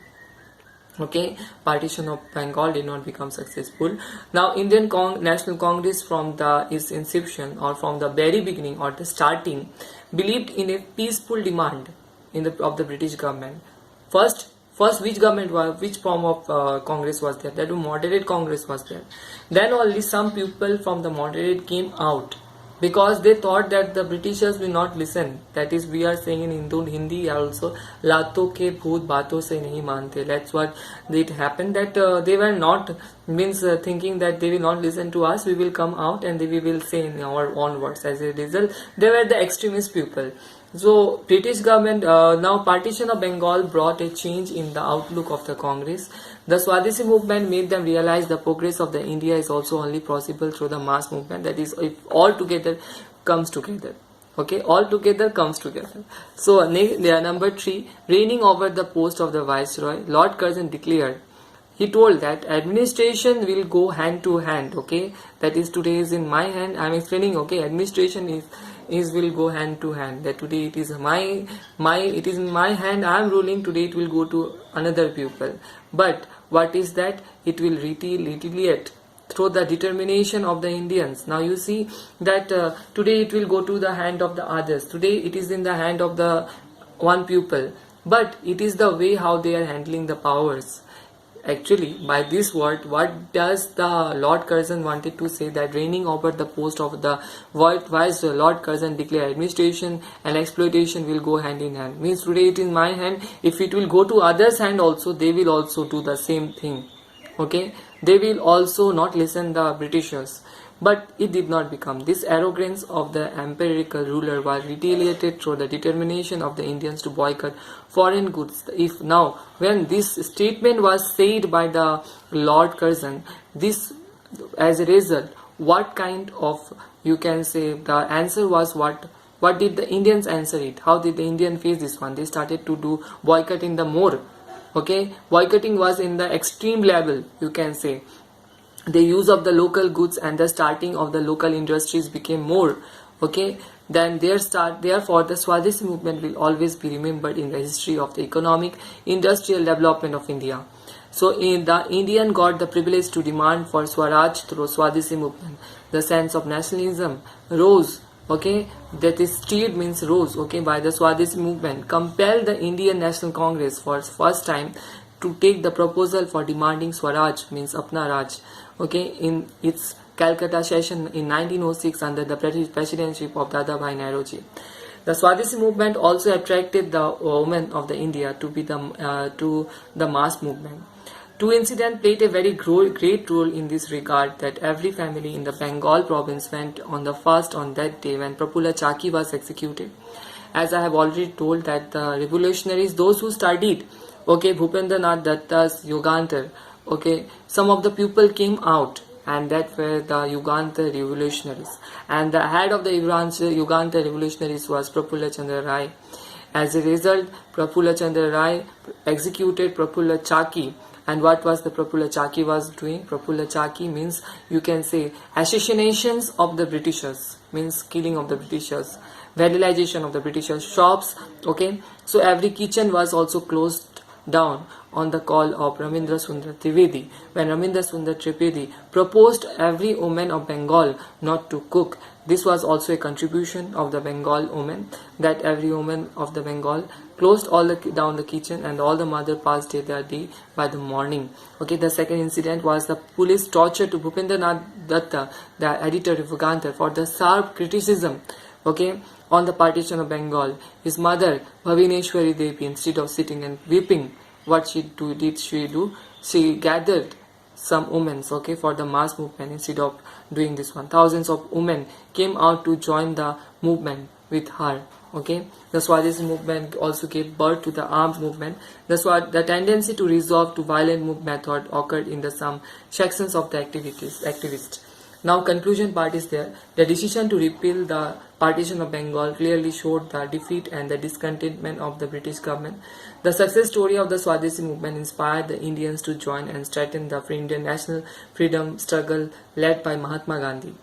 Okay, partition of Bengal did not become successful. Now Indian National Congress from its inception, or from the very beginning or the starting, believed in a peaceful demand of the British government. First, which government was, which form of Congress was there? That moderate Congress was there. Then only some people from the moderate came out, because they thought that the Britishers will not listen. That is, we are saying in Hindi also, लातों के भूत बातों से नहीं मानते. That's what it happened, that they were not, means thinking that they will not listen to us, we will come out and we will say in our own words. As a result, they were the extremist people. So British government, now partition of Bengal brought a change in the outlook of the Congress. The Swadeshi movement made them realize the progress of the India is also only possible through the mass movement. That is, if all together comes together. Okay, all together comes together. So number 3, reigning over the post of the Viceroy, Lord Curzon declared. He told that administration will go hand to hand. Okay, that is, today is in my hand. I am explaining. Okay, administration is will go hand to hand. That today it is it is in my hand. I am ruling. Today it will go to another pupil. But what is that? It will retaliate through the determination of the Indians. Now you see that today it will go to the hand of the others. Today it is in the hand of the one pupil. But it is the way how they are handling the powers. Actually, by this word, what does the Lord Curzon wanted to say? That reigning over the post of the Viceroy, Lord Curzon declared administration and exploitation will go hand in hand. Means today it is my hand. If it will go to others' hand also, they will also do the same thing. Okay, they will also not listen the Britishers. But it did not become. This arrogance of the empirical ruler was retaliated through the determination of the Indians to boycott foreign goods. If now, when this statement was said by the Lord Curzon, this, as a result, what kind of, you can say, the answer was what? What did the Indians answer it? How did the Indian face this one? They started to do boycotting the more. Okay, boycotting was in the extreme level, you can say. The use of the local goods and the starting of the local industries became more. Okay, then therefore the Swadeshi movement will always be remembered in the history of the economic industrial development of India. So in the Indian got the privilege to demand for Swaraj through Swadeshi movement. The sense of nationalism rose. Okay, that is stirred means rose. Okay, by the Swadeshi movement, compelled the Indian National Congress for first time to take the proposal for demanding Swaraj, means Apna Raj. Okay, in its Calcutta session in 1906 under the presidency of Dadabhai Naoroji. The Swadeshi movement also attracted the women of the India to the mass movement. Two incidents played a very great role in this regard, that every family in the Bengal province went on the fast on that day when Prafulla Chaki was executed. As I have already told, that the revolutionaries, those who studied, okay, Bhupendranath Datta's Uganda, okay, some of the people came out, and that were the Uganda Revolutionaries. And the head of the Uganda Revolutionaries was Prafulla Chandra Rai. As a result, Prafulla Chandra Rai executed Prafulla Chaki. And what was the Prafulla Chaki was doing? Prafulla Chaki means, you can say, assassinations of the Britishers, means killing of the Britishers, vandalization of the Britishers shops. Okay, so every kitchen was also closed down on the call of Ramindra Sundar Trivedi, when Ramindra Sundar Trivedi proposed every woman of Bengal not to cook. This was also a contribution of the Bengal women, that every woman of the Bengal closed down the kitchen, and all the mother passed their day by the morning. Okay, the second incident was the police torture to Bhupendranath Datta, the editor of Uganda, for the sharp criticism, okay, on the partition of Bengal. His mother, Bhavineshwari Devi, instead of sitting and weeping, what did she do? She gathered some women, okay, for the mass movement. Instead of doing this one, thousands of women came out to join the movement with her. Okay, the Swadeshi movement also gave birth to the armed movement. The tendency to resort to violent method occurred in some sections of the activists. Now conclusion part is there. The decision to repeal the partition of Bengal clearly showed the defeat and the discontentment of the British government. The success story of the Swadeshi movement inspired the Indians to join and strengthen the Indian national freedom struggle led by Mahatma Gandhi.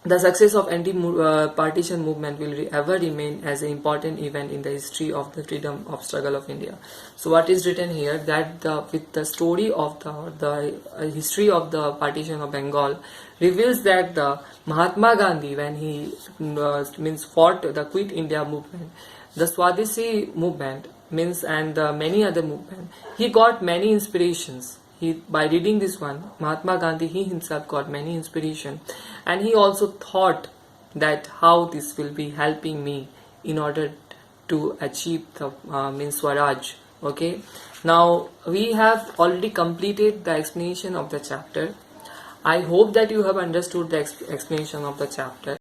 the success of anti-partition movement will ever remain as an important event in the history of the freedom of struggle of India. So what is written here, that with the story of the history of the partition of Bengal reveals that the Mahatma Gandhi, when he fought the Quit India movement, the Swadeshi movement and many other movement, he got many inspirations. By reading this one, Mahatma Gandhi, he himself got many inspiration, and he also thought that how this will be helping me in order to achieve the Swaraj. Okay, now we have already completed the explanation of the chapter. I hope that you have understood the explanation of the chapter.